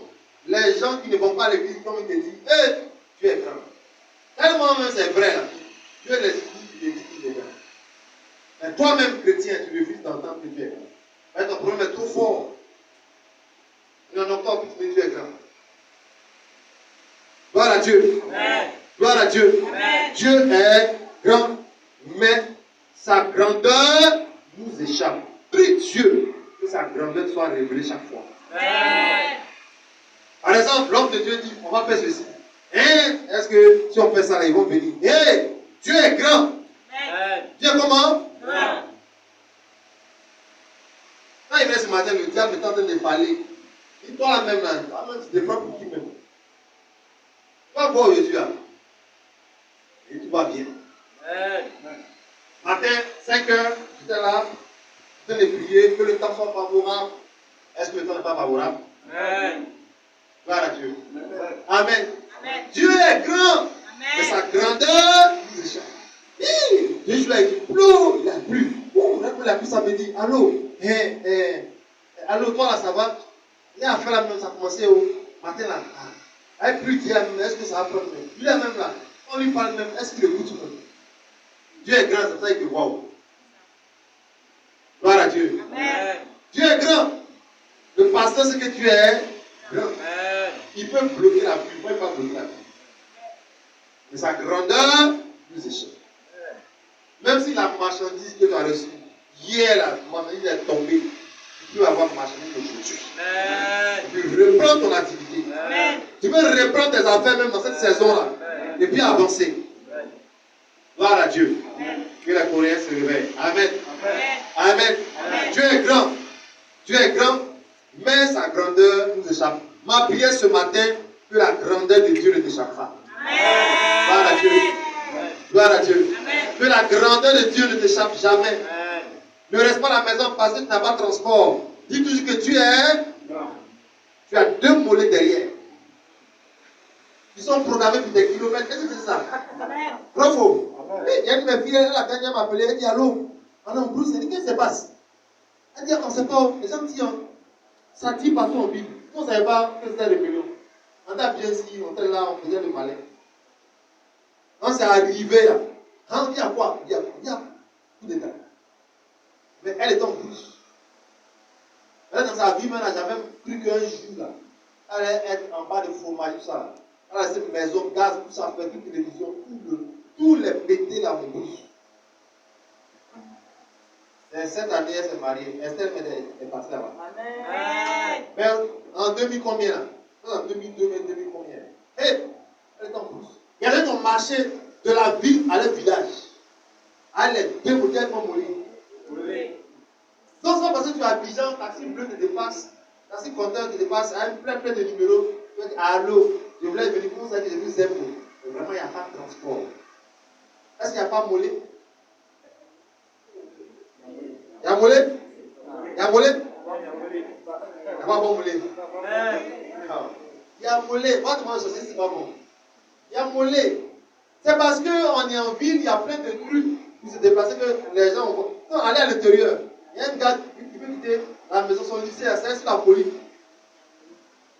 les gens qui ne vont pas à l'église, comme il te dit, hey, Dieu est grand. Tellement même c'est vrai, là. Dieu les dit, il dit qu'il est grand. Mais toi-même, chrétien, tu refuses d'entendre que Dieu est grand. Mais ton problème est trop fort. Il n'en a pas plus, mais Dieu est grand. Gloire à Dieu. Amen. Gloire à Dieu. Amen. Dieu est grand, mais sa grandeur nous échappe. Prie Dieu que sa grandeur soit révélée chaque fois. Amen. Par exemple, l'homme de Dieu dit, on va faire ceci. Hein? Est-ce que si on fait ça, là, ils vont venir? Hé! Dieu est grand. Amen. Dieu est comment? Amen. Quand il venait ce matin, le diable est en train de parler. Il dit, toi là même, là, toi-même, tu te prends pour qui même? Tu vas voir Jésus là. Et tout va bien. Amen. Matin, 5 heures, j'étais là, en train de prier, que le temps soit favorable. Est-ce que le temps n'est pas favorable? Amen. Gloire à Dieu. Amen. Amen. Dieu est grand, mais sa grandeur nous échappe. Jésus a dit, plou, il a plu. Il a plu, ça veut dire, allô, allô, toi là, ça va? Il a fait la même, ça a commencé au matin là. Elle plu, dit, est-ce que ça va prendre même? Lui là même là, on lui parle même, est-ce qu'il écoute même? Dieu est grand, c'est ça qu'il dit, waouh. Gloire à Dieu. Amen. Dieu est grand. Le pasteur, c'est que Dieu est grand. Amen. Il peut bloquer la pluie, moi il ne peut pas bloquer la pluie. Mais sa grandeur nous échappe. Même si la marchandise que tu as reçue, hier la marchandise est tombée, tu peux avoir marchandise aujourd'hui. Amen. Tu peux reprendre ton activité. Amen. Tu peux reprendre tes affaires même dans cette saison-là. Et puis avancer. Gloire à Dieu. Que la Coréenne se réveille. Amen. Amen. Dieu est grand. Dieu est grand, mais sa grandeur nous échappe. Ma prière ce matin, que la grandeur de Dieu ne t'échappe pas. Gloire à Dieu. Gloire à Dieu. Que la grandeur de Dieu ne t'échappe jamais. Amen. Ne reste pas à la maison parce que tu n'as pas de transport. Dis toujours que tu es. Tu as 2 mollets derrière. Ils sont programmés pour des kilomètres. Qu'est-ce que c'est ça? Bravo. Il y a une de mes filles, elle a gagné, elle m'a appelé, elle dit allô. On est en brousse, elle dit qu'est-ce qui se passe? Elle dit on ne sait pas, les gens disent ça tire partout en Bible. On ne savait pas que c'était rébellion. On a bien si, on était là, on faisait le malin. Quand c'est arrivé là, on dit à quoi? Il y a tout détail. Mais elle était en brousse. Elle dans sa vie, elle n'a jamais pris qu'un jour là. Elle allait être en bas de fromage, tout ça là. Elle a cette maison, gaz, tout ça, fait toute télévision, tous les pétés là en brousse. Cette année, elle s'est mariée. Estelle est passée là-bas. Amen. Mais en 2000 combien là? En 2002, 2000 combien? Hé, elle est en brousse. Il y avait ton marché de la ville à le village. Allez, 2 modèles vont mourir. Oui. Donc, c'est parce que tu as Abidjan, taxi bleu te dépasse, taxi compteur te dépasse, un plein de numéros. Tu dis, allô, je voulais venir pour ça que je vous aime. Mais vraiment, il n'y a pas de transport. Est-ce qu'il n'y a pas mollet? Il y a mollet? Il y a mollet? Il n'y a pas bon mollet. Il y a mollet. Moi, tu manges aussi, c'est pas bon. Il y a mollet. C'est parce qu'on est en ville, il y a plein de trucs pour se déplacer que les gens vont. Non, allez à l'intérieur. Il y a un gars qui veut quitter la maison, son lycée, c'est sur la police.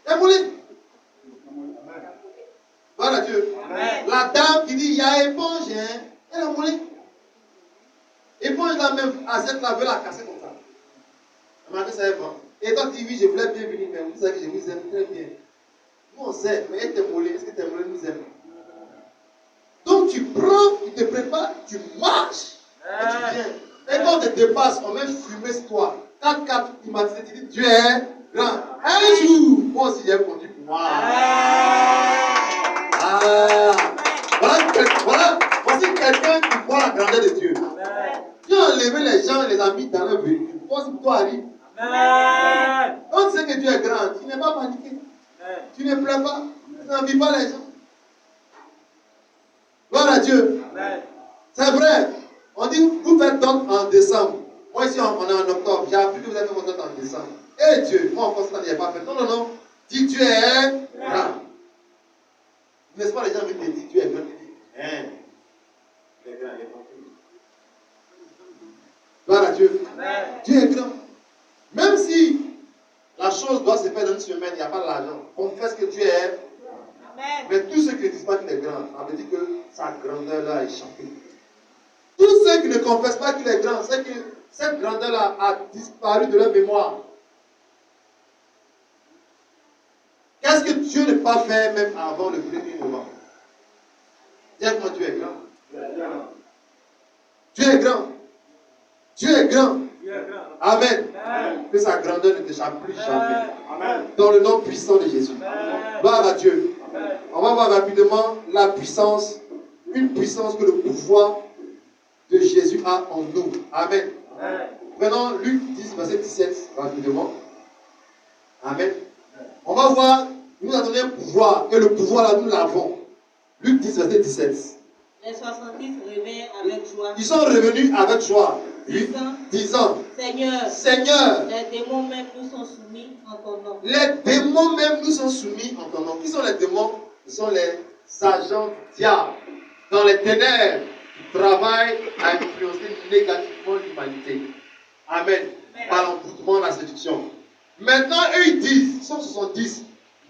Il y a mollet. Gloire à Dieu. Amen. La dame qui dit il y a éponge, hein, elle a mollet. Éponge là même, à cette là, veut la casser comme ça. Elle m'a dit ça est bon. Et toi tu dis oui, je voulais bien venir, mais vous savez que je vous aime très bien. Nous on sait, mais elle t'est mollet, est-ce que tes mollets nous aiment? Donc tu prends, tu te prépares, tu marches, et tu viens. Et quand on te dépasse, on met fumée sur toi. 4-4, tu m'as dit, tu dis, Dieu est grand. Un jour, moi aussi j'ai conduit pour moi. Voici quelqu'un qui voit la grandeur de Dieu. Dieu a enlevé les gens et les a mis dans leur véhicule. Toi, si toi arrive. Amen. Quand tu sais que Dieu est grand, tu n'es pas paniqué. Tu ne pleures pas. Tu n'envies pas les gens. Gloire à Dieu. Amen. C'est vrai. On dit, vous faites dot en décembre. Moi ici, on est en octobre. J'ai appris que vous avez fait votre dot en décembre. Eh Dieu, moi encore cette année, il n'y a pas fait. Non, non, non. Dis Dieu est grand. N'est-ce pas, les gens viennent te dire Dieu est grand. Tu dis, hein. Il est grand, il est grand. Gloire à Dieu. Amen. Dieu est grand. Même si la chose doit se faire dans une semaine, il n'y a pas d'argent. Confesse que Dieu est. Amen. Mais tous ceux qui ne disent pas qu'il est grand, ça veut dire que sa grandeur-là a échappé. Tous ceux qui ne confessent pas qu'il est grand, c'est que cette grandeur-là a disparu de leur mémoire. Qu'est-ce que Dieu n'a pas fait même avant le 1er novembre? Dis-moi, Dieu est grand. Dieu est grand. Dieu est grand. Amen. Amen. Que sa grandeur ne t'échappe plus jamais. Amen. Dans le nom puissant de Jésus. Amen. Gloire à Dieu. Amen. On va voir rapidement la puissance, une puissance que le pouvoir de Jésus a en nous. Amen. Amen. Prenons Luc 10, verset 17, rapidement. Amen. On va voir, il nous a donné un pouvoir, et le pouvoir là, nous l'avons. Luc 10, verset 17. Les 70 revinrent avec joie, Ils sont revenus avec joie. Oui, disant, Seigneur, Seigneur, les démons même nous sont soumis en ton nom. les démons même nous sont soumis en ton nom. Qui sont les démons? Ce sont les agents du diable dans les ténèbres qui travaillent à influencer négativement l'humanité. Amen. Par l'emboutement, la séduction. Maintenant, eux, ils disent, ils sont 70.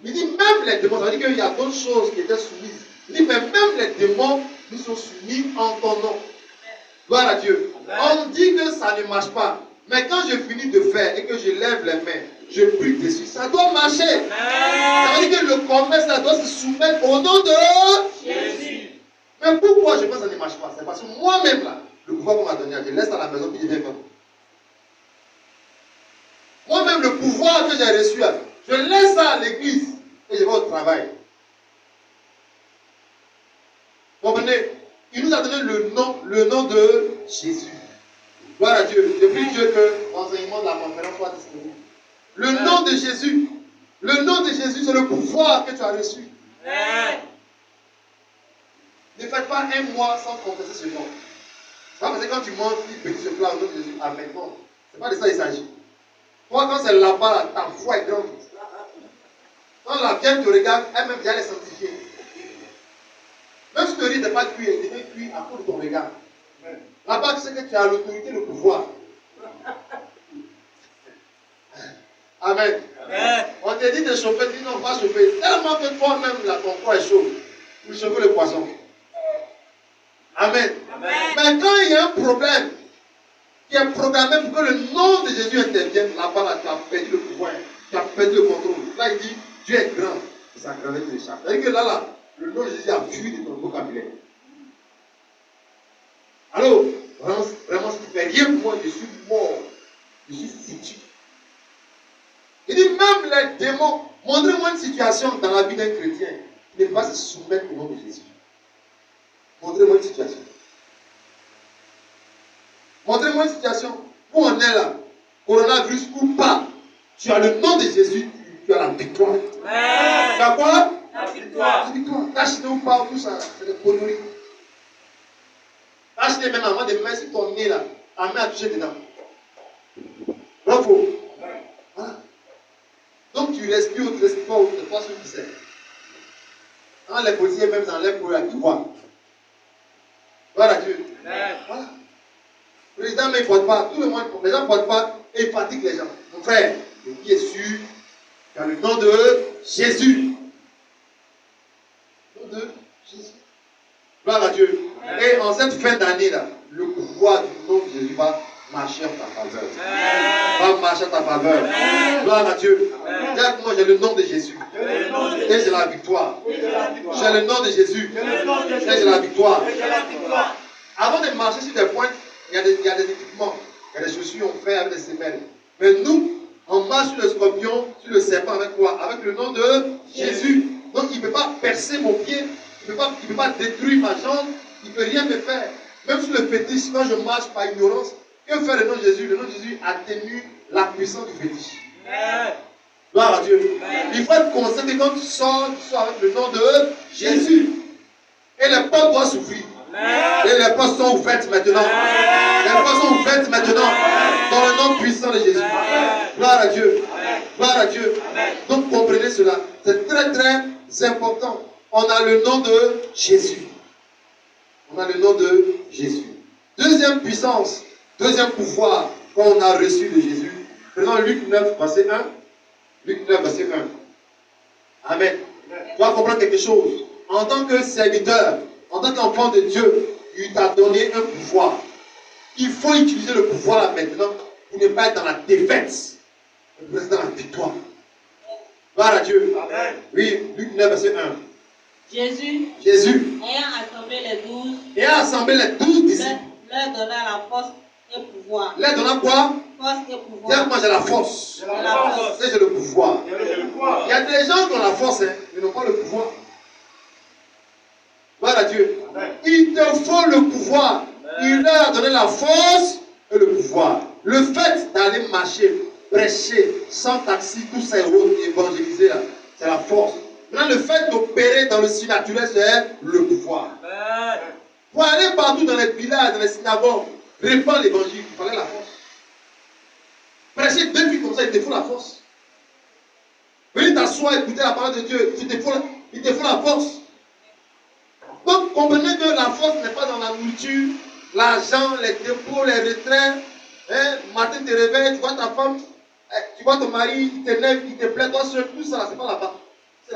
Ils disent même les démons, ça veut dire qu'il y a d'autres choses qui étaient soumises. Ils disent, mais même les démons nous sont soumis en ton nom. Gloire à Dieu. Amen. On dit que ça ne marche pas. Mais quand je finis de faire et que je lève les mains, je prie dessus, ça doit marcher. Ça veut dire que le commerce ça doit se soumettre au nom de Jésus. Mais pourquoi je pense que ça ne marche pas? C'est parce que moi-même, là, le pouvoir qu'on m'a donné, je laisse à la maison puis je viens faire. Moi-même, le pouvoir que j'ai reçu, là, je laisse ça à l'église et je vais au travail. Vous comprenez? Il nous a donné le nom de Jésus. Gloire à Dieu. Je prie Dieu que l'enseignement de la conférence soit disponible. Le nom de Jésus. Le nom de Jésus, c'est le pouvoir que tu as reçu. Amen. Ne faites pas un mois sans confesser ce nom. C'est pas parce que quand tu manges, tu bénis ce plat au nom de Jésus. Amen. Non. C'est pas de ça qu'il s'agit. Toi, quand c'est là-bas, là, ta foi est grande. Quand la vierge te regarde, elle-même vient les sanctifier. Même si tu ne pas cuit, elle devient cuit à cause de ton regard. Là-bas, tu sais que tu as l'autorité, le pouvoir. Amen. Amen. On te dit de chauffer, tu dis non, pas chauffer. Tellement que toi-même, là, ton corps est chaud. Pour chauffer le poisson. Amen. Amen. Mais quand il y a un problème qui est programmé pour que le nom de Jésus intervienne, là-bas, là, tu as perdu le pouvoir. Tu as perdu le contrôle. Là, il dit, Dieu est grand. Et sa grandeur te échappe. C'est-à-dire que là, le nom de Jésus a fui de ton vocabulaire. Alors, vraiment, si tu ne fais rien pour moi, je suis mort. Je suis foutu. Il dit, même les démons, montrez-moi une situation dans la vie d'un chrétien qui ne va pas se soumettre au nom de Jésus. Montrez-moi une situation. Montrez-moi une situation où on est là, coronavirus ou pas. Tu as le nom de Jésus, tu as la victoire. Amen. Tu as quoi? La victoire. La victoire. Cache-le ou pas, tout ça, c'est des conneries. Cache-le même avant de mettre sur ton nez là, ta main à toucher dedans. Bravo. Voilà. Donc tu respires ou tu ne respires pas, c'est toi ce qui sait. Quand les policiers même s'enlèvent pour la qui voient. Voilà Dieu. Amen. Voilà. Le président ne porte pas, tout le monde, les gens ne portent pas et ils fatiguent les gens. Mon frère, le qui est sûr, dans le nom de Jésus. Le nom de Jésus. Gloire à Dieu. Et en cette fin d'année là, le pouvoir du nom de Jésus va marcher en ta faveur. Va marcher en ta faveur. Gloire à Dieu. Amen. Dis moi j'ai le nom de Jésus. Le nom de Et j'ai la victoire. Jésus. J'ai le nom de Jésus. Le nom de Et j'ai la victoire. Jésus. La victoire. Avant de marcher sur des pointes, il y a des équipements. Il y a des chaussures on fait avec des semelles. Mais nous, on marche sur le scorpion, sur le serpent avec quoi? Avec le nom de Jésus. Donc il ne peut pas percer mon pied. Il ne peut pas détruire ma jambe. Il ne peut rien me faire. Même sur le fétiche, quand je marche par ignorance, que fait le nom de Jésus? Le nom de Jésus atténue la puissance du fétiche. Amen. Gloire à Dieu. Amen. Il faut être conscient que quand tu sors avec le nom de Jésus. Et les portes doivent s'ouvrir. Et les portes sont ouvertes maintenant. Les portes sont ouvertes maintenant. Dans le nom puissant de Jésus. Gloire à Dieu. Gloire à Dieu. Donc comprenez cela. C'est très très important. On a le nom de Jésus. On a le nom de Jésus. Deuxième puissance, deuxième pouvoir qu'on a reçu de Jésus. Prenons Luc 9, verset 1. Luc 9, verset 1. Amen. Tu vas comprendre quelque chose. En tant que serviteur, en tant qu'enfant de Dieu, il t'a donné un pouvoir. Il faut utiliser le pouvoir là maintenant pour ne pas être dans la défaite, mais pour rester dans la victoire. Gloire à Dieu. Amen. Oui, Luc 9, verset 1. Jésus, Ayant assemblé les 12 disciples, leur donna la force et pouvoir. leur donnant quoi? Force et pouvoir. Dire moi j'ai la force. J'ai la force. C'est j'ai le pouvoir. J'ai le pouvoir. Il y a des gens qui ont la force, mais n'ont pas le pouvoir. Gloire à Dieu. Amen. Il te faut le pouvoir. Il leur a donné la force et le pouvoir. Le fait d'aller marcher, prêcher, sans taxi, tous ces routes, évangéliser, là, c'est la force. Maintenant, le fait d'opérer dans le surnaturel, c'est le pouvoir. Amen. Pour aller partout dans les villages, dans les synagogues, répandre l'évangile, il fallait la force. Prêcher depuis comme ça, il te faut la force. Venir t'asseoir, écouter la parole de Dieu, il te faut la force. Donc, comprenez que la force n'est pas dans la nourriture, l'argent, les dépôts, les retraits. Matin, tu te réveilles, tu vois ta femme, tu vois ton mari, il t'énerve, il te plaît, toi seul, tout ça, c'est pas là-bas. Si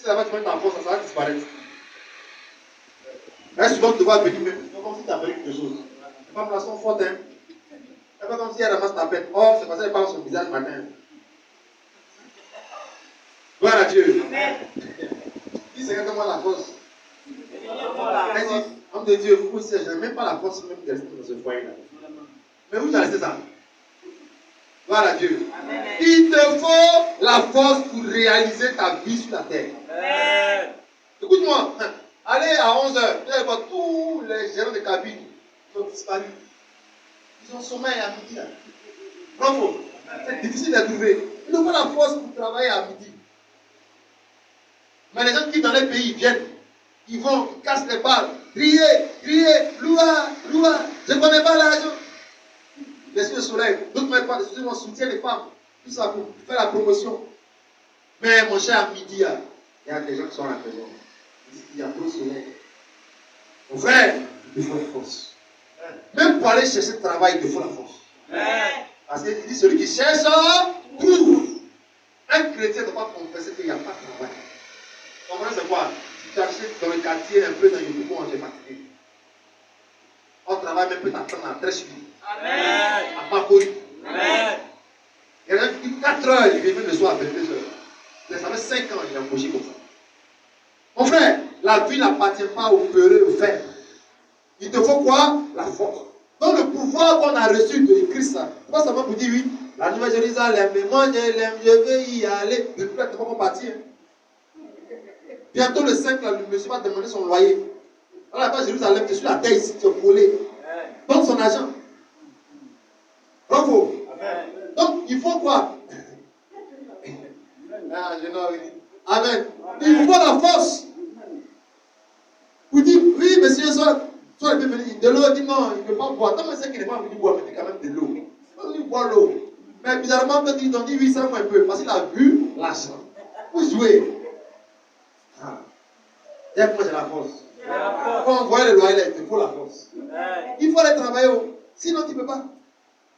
c'est là-bas, tu mets ta force, ça va disparaître. Souvent, tu vas venir même, c'est comme si tu as fait quelque chose. Les femmes là sont fortes, hein. C'est pas comme si elle ramasse ta pète. Oh, c'est parce qu'elle parle son visage matin. Gloire à Dieu. Dis, c'est exactement la force. Elle dit, homme de Dieu, vous aussi, je n'ai même pas la force même de rester dans ce foyer-là. Mais où tu as resté ça? Gloire à Dieu. Amen. Il te faut la force pour réaliser ta vie sur la terre. Amen. Écoute-moi, allez à 11h, vous allez voir tous les gérants de cabine qui ont disparu. Ils ont sommeil à midi. Là. Bravo. C'est difficile de trouver. Ils n'ont pas la force pour travailler à midi. Mais les gens qui dans les pays viennent. Ils vont, ils cassent les balles, crier, loua. Je ne connais pas l'argent. Laissez le soleil. D'autres même pas, on soutient les femmes. Tout ça pour faire la promotion. Mais mon cher, à midi, il y a des gens qui sont à la maison. Il y a trop de soleil. Mon frère, il faut la force. Même pour aller chercher le travail, il faut la force. Parce qu'il dit celui qui cherche, trouve. Un chrétien ne doit pas confesser qu'il n'y a pas de travail. Comment c'est quoi? Si tu achètes dans le quartier un peu dans le bureau, j'ai fatigué. On travaille même peut t'attendre à 13 minutes. Amen. À Makori. Amen. Il y en a qui dit 4 heures, il vient même le soir à 22 heures. Mais ça fait 5 ans qu'il est embauché comme ça. Mon frère, la vie n'appartient pas aux peureux, aux faibles. Il te faut quoi? La force. Donc le pouvoir qu'on a reçu de Christ, c'est pas seulement pour dire oui, la Nouvelle Jérusalem, mais moi je vais y aller. Depuis là, tu ne peux pas partir. Bientôt le 5, là, le monsieur va demander son loyer. Alors là-bas, Jérusalem, tu es sur la terre ici, tu es volé. Donne son argent. Bravo. Amen. Donc, il faut quoi? Amen. Il faut la force. Vous dites, oui, monsieur, soit il peut venir de l'eau, il dit non, il ne peut pas boire. Tant que c'est qu'il n'est pas venu boire, mais il quand même de l'eau. Il va venir boire l'eau. Mais bizarrement, quand ils ont dit oui, ça moi un peu, parce qu'il a vu l'argent. Vous jouez. Moi, j'ai la force. Quand on voit le loyer, il faut la force. Il faut aller travailler. Sinon, tu ne peux pas.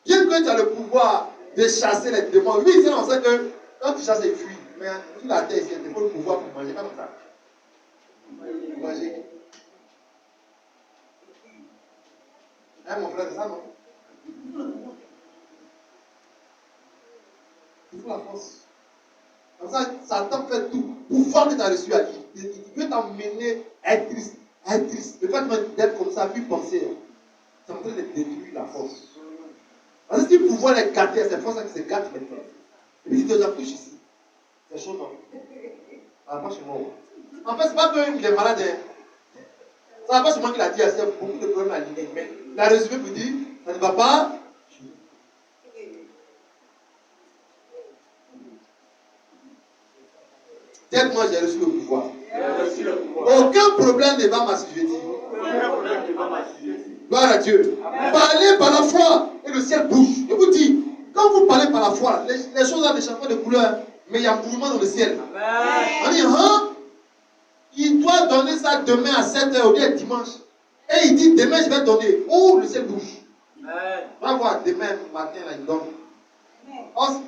Bien que tu as le pouvoir de chasser les démons. Oui, c'est on sait que quand tu chasses, ils fuient. Mais sur la terre, il faut le pouvoir pour manger. Pas comme ça. Pour manger. Mon frère, c'est ça, non? Il faut la force. Comme ça, Satan fait tout. Pouvoir que tu as reçu à lui. Il veut t'emmener à être triste. Le fait d'être comme ça, puis penser, c'est en train de détruire la force. Parce que si le pouvoir est gâté, c'est pour ça que c'est gâté maintenant. Et puis si tu les accouches ici, c'est chaud, non? Ça va pas chez moi. En fait, c'est pas qu'il est malade. Ça va pas seulement qu'il a dit, il y a beaucoup de problèmes à l'idée. Mais il a résumé pour dire, ça ne va pas. Dites-moi, j'ai reçu le pouvoir. Aucun problème ne va m'assujettir. Gloire à Dieu. Parlez par la foi et le ciel bouge. Je vous dis, quand vous parlez par la foi, les choses ont des changements de couleur, mais il y a un mouvement dans le ciel. On dit, hein? Il doit donner ça demain à 7h au lieu de dimanche. Et il dit, demain je vais donner. Oh, le ciel bouge. On va voir demain matin, là, il donne.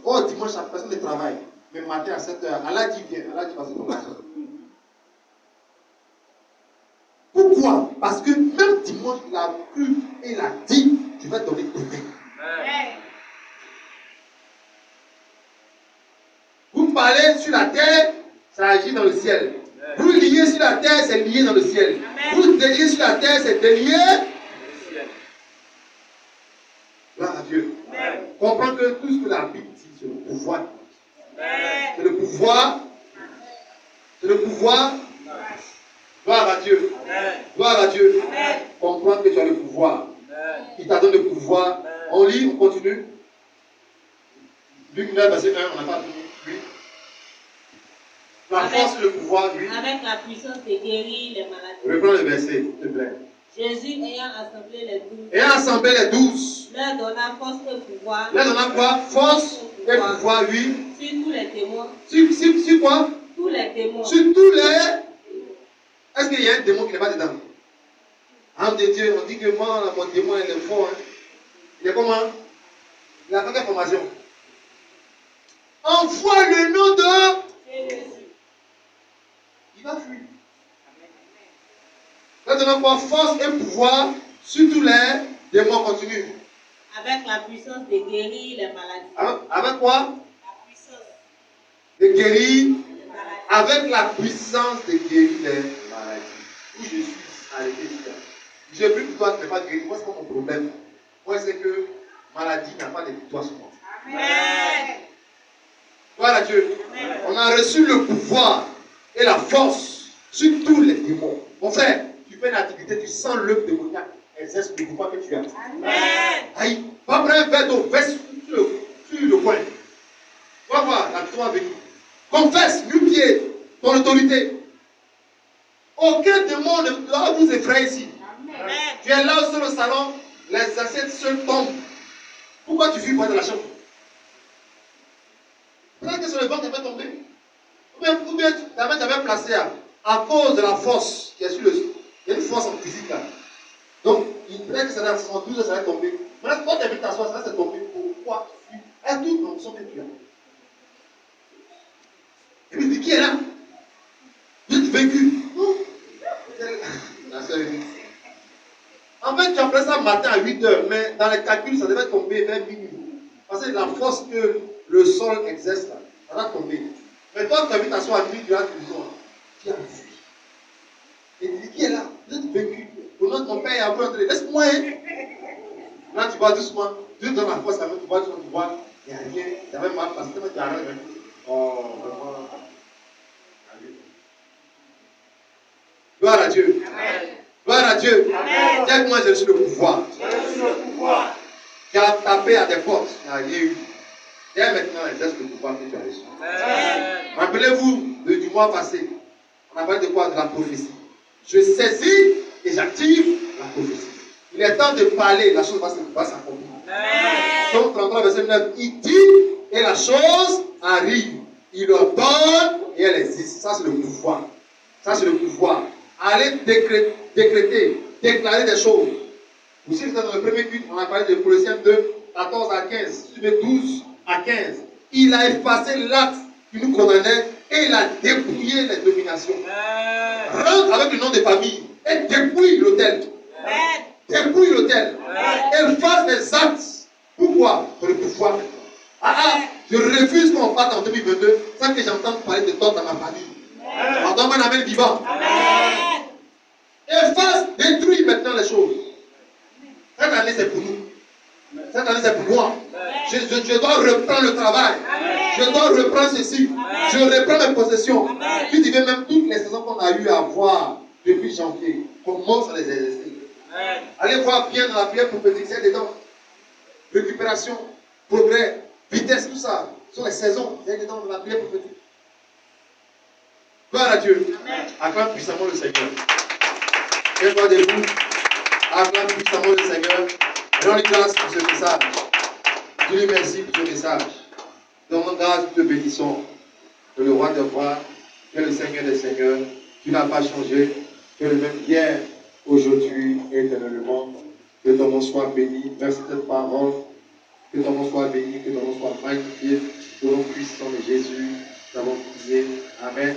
Oh, dimanche, la personne ne travaille. Mais matin à 7h, Allah dit viens. Allah dit passer ton argent. Pourquoi? Parce que même dimanche, il a cru et il a dit, tu vas donner demain. Vous parlez sur la terre, ça agit dans le ciel. Vous liez sur la terre, c'est lié dans le ciel. Vous déliez sur la terre, c'est délié. Gloire à Dieu. Comprends que tout ce que la Bible dit, c'est le pouvoir. C'est le pouvoir. C'est le pouvoir. Gloire à Dieu. Gloire à Dieu. Comprends que tu as le pouvoir. Il t'a donné le pouvoir. On lit, on continue. Luc 9, verset 1, on n'a pas fini. Oui. La force et le pouvoir, oui. Avec la puissance de guérir les maladies. Reprends le verset, s'il te plaît. Jésus ayant assemblé les 12. Ayant assemblé les 12. Leur donna force et pouvoir. Leur donna quoi? Force et pouvoir, oui. Sur tous les démons. Sur quoi? Tous les démons. Sur tous les... Est-ce qu'il y a un démon qui n'est pas dedans? Âme de Dieu, on dit que moi, mon démon, il est fort. Hein? Il est comment? Il a fait quelle formation? Envoie le nom de Jésus. Il va fuir. Là, donnons quoi? Force et pouvoir sur tous les démons. Continue. Avec la puissance de guérir les maladies. Avec quoi? La puissance De guérir. des maladies. Avec la puissance de guérir les maladies. Où je suis arrêté ici. Je prie pour toi, tu n'es pas guéri. Moi, c'est pas mon problème. Moi, c'est que maladie n'a pas de victoire sur moi. Amen. Gloire à Dieu. Amen. On a reçu le pouvoir et la force sur tous les démons. Mon frère, tu fais une activité, tu sens le démoniaque, exerce le pouvoir que tu as. Amen. Aïe, va prendre un verre d'eau, verse sur le coin. Tu vas voir la victoire venir. Confesse, nu-pied, ton autorité. Aucun démon ne doit vous effrayer ici. Amen. Tu es là sur le salon, les assiettes seules tombent. Pourquoi tu fuis pas de la chambre? Peut-être que sur le ventre, tu vas tomber. Ou bien ta main t'avait placé à cause de la force qui est sur le. Il y a une force en physique là. Donc, peut-être que ça va en 12 heures, ça va tomber. Maintenant, quand tu habites t'asseoir, ça va se tomber. Pourquoi tu fuis? À tout dans son que tu as. Et puis, il dit, qui est là? Vous êtes vaincu. La soeur dit. En fait, tu as fait ça matin à 8 heures, mais dans les calculs, ça devait tomber vers minuit. Parce que la force que le sol exerce là, ça va tomber. Mais toi, tu as vu t'asseoir à minuit, tu as prison. Tu as fui. Et il dit, qui est là? Vous êtes vaincu. Au nom de ton père, il y a un peu entré. Laisse-moi, hein. Là, tu vois doucement. Dieu donne la force, là, tu vois, il n'y a rien. Il y a même mal parce que tu as rien. Oh, vraiment. Gloire à Dieu. Amen. Gloire à Dieu. Amen. Dis que moi j'ai reçu le pouvoir. J'ai le pouvoir. Tu as tapé à des portes, il n'y a rien eu. Dès maintenant, exerce le pouvoir que tu as reçu. Amen. Rappelez-vous du mois passé, on a parlé de quoi? De la prophétie. Je saisis et j'active la prophétie. Il est temps de parler, la chose va s'accomplir. Psaume 33, verset 9, il dit et la chose arrive. Il ordonne et elle existe. Ça, c'est le pouvoir. Ça, c'est le pouvoir. Allez décréter, déclarer des choses. Vous savez, dans le premier culte, on a parlé de Colossiens 2, 14 à 15, suivez 12 à 15. Il a effacé l'acte qui nous condamnait et il a dépouillé les dominations. Rentre avec le nom des familles et dépouille l'autel. Dépouille l'autel. Efface les actes. Pourquoi? Pour le pouvoir maintenant. Je refuse qu'on parte en 2022 sans que j'entende parler de toi dans ma famille. Pardon, un amen vivant. Amen. Efface, détruis maintenant les choses. Cette année, c'est pour nous. Cette année, c'est pour moi. Je dois reprendre le travail. Amen. Je dois reprendre ceci. Amen. Je reprends mes possessions. Amen. Tu dis même toutes les saisons qu'on a eu à voir depuis janvier, commence à les exercer. Allez voir bien dans la prière prophétique, c'est dedans. Récupération, progrès, vitesse, tout ça. Ce sont les saisons, c'est dedans dans la prière prophétique. Gloire à Dieu. Amen. Acclame puissamment le Seigneur. Fais-toi debout. Acclame puissamment le Seigneur. Rends-lui grâce pour ce message. Dis-lui merci pour ce message. Donnons grâce, nous te bénissons. Que le roi des rois, que le Seigneur des seigneurs, tu n'as pas changé, que le même hier, aujourd'hui et éternellement. Que ton nom soit béni. Merci de cette parole. Que ton nom soit béni, que ton nom soit magnifié. Au nom puissant de Jésus, nous avons prié. Amen.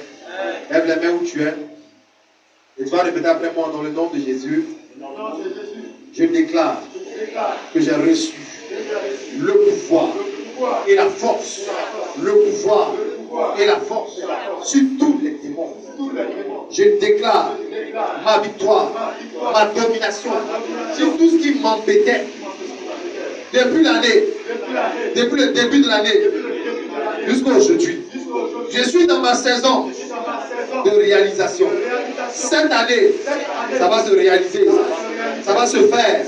Lève les mains où tu es. Et tu vas répéter après moi dans le nom de Jésus. Je déclare que j'ai reçu le pouvoir et la force. Le pouvoir et la force sur tous les démons. Je déclare ma victoire, ma domination sur tout ce qui m'embêtait depuis l'année, depuis le début de l'année jusqu'à aujourd'hui. Je suis dans ma saison de réalisation. Cette année, ça va se réaliser, ça va se faire.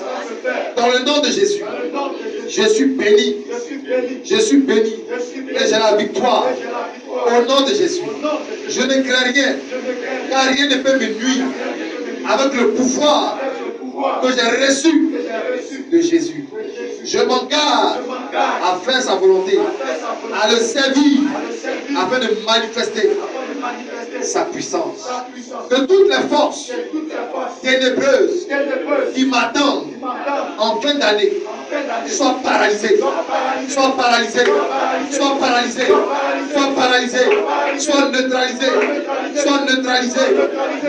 Dans le nom de Jésus, je suis béni, je suis béni et j'ai la victoire. Au nom de Jésus, je ne crains rien, car rien ne peut me nuire avec le pouvoir que j'ai reçu de Jésus. Je m'engage à faire sa volonté, à le servir, afin de manifester sa puissance. Que toutes les forces ténébreuses qui m'attendent en fin d'année soient paralysées, soient paralysées, soient paralysées, soient paralysées, soient neutralisées, soient neutralisées,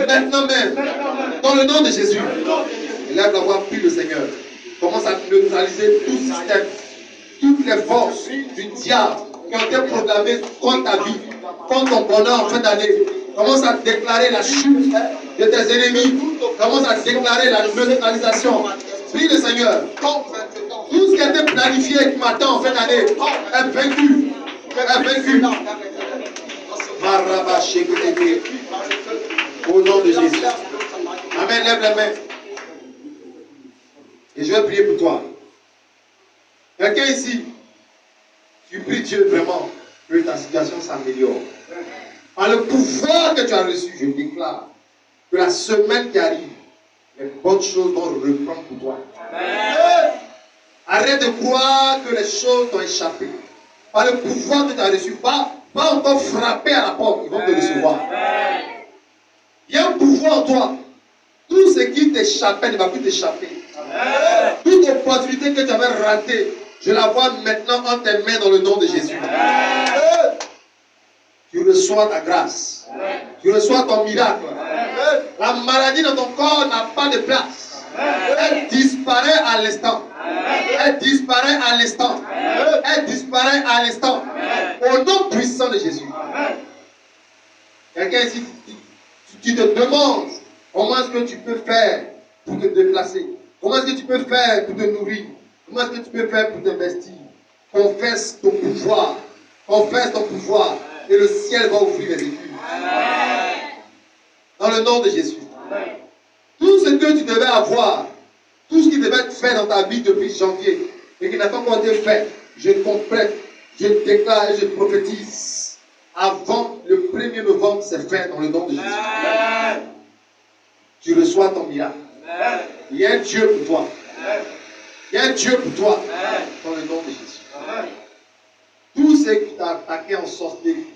maintenant même, dans le nom de Jésus. Lève la voix, prie le Seigneur. Commence à neutraliser tout système, toutes les forces du diable qui ont été proclamées contre ta vie, contre ton bonheur en fin d'année. Commence à déclarer la chute de tes ennemis. Commence à déclarer la neutralisation. Prie le Seigneur. Tout ce qui a été planifié et qui m'attend en fin d'année est vaincu. Est vaincu. Au nom de Jésus. Amen. Lève les mains. Et je vais prier pour toi. Quelqu'un ici, tu pries Dieu vraiment que ta situation s'améliore. Par le pouvoir que tu as reçu, je déclare que la semaine qui arrive, les bonnes choses vont reprendre pour toi. Amen. Arrête de croire que les choses t'ont échappé. Par le pouvoir que tu as reçu, pas encore frapper à la porte, ils vont te recevoir. Amen. Il y a un pouvoir en toi. Tout ce qui t'échappait ne va plus t'échapper. Amen. Toute opportunité que tu avais ratée, je la vois maintenant en tes mains dans le nom de Jésus. Amen. Tu reçois ta grâce. Amen. Tu reçois ton miracle. Amen. La maladie dans ton corps n'a pas de place. Amen. Elle disparaît à l'instant. Elle disparaît à l'instant. Elle disparaît à l'instant. Au nom puissant de Jésus. Amen. Quelqu'un ici, tu te demandes comment est-ce que tu peux faire pour te déplacer. Comment est-ce que tu peux faire pour te nourrir? Comment est-ce que tu peux faire pour t'investir? Confesse ton pouvoir. Confesse ton pouvoir. Et le ciel va ouvrir les écluses. Dans le nom de Jésus. Amen. Tout ce que tu devais avoir, tout ce qui devait être fait dans ta vie depuis janvier et qui n'a pas encore été fait, je complète, je déclare et je prophétise. Avant le 1er novembre, c'est fait dans le nom de Jésus. Amen. Tu reçois ton miracle. Amen. Il y a un Dieu pour toi. Amen. Il y a un Dieu pour toi. Amen. Dans le nom de Jésus. Amen. Tout ce qui t'a attaqué en sorcellerie,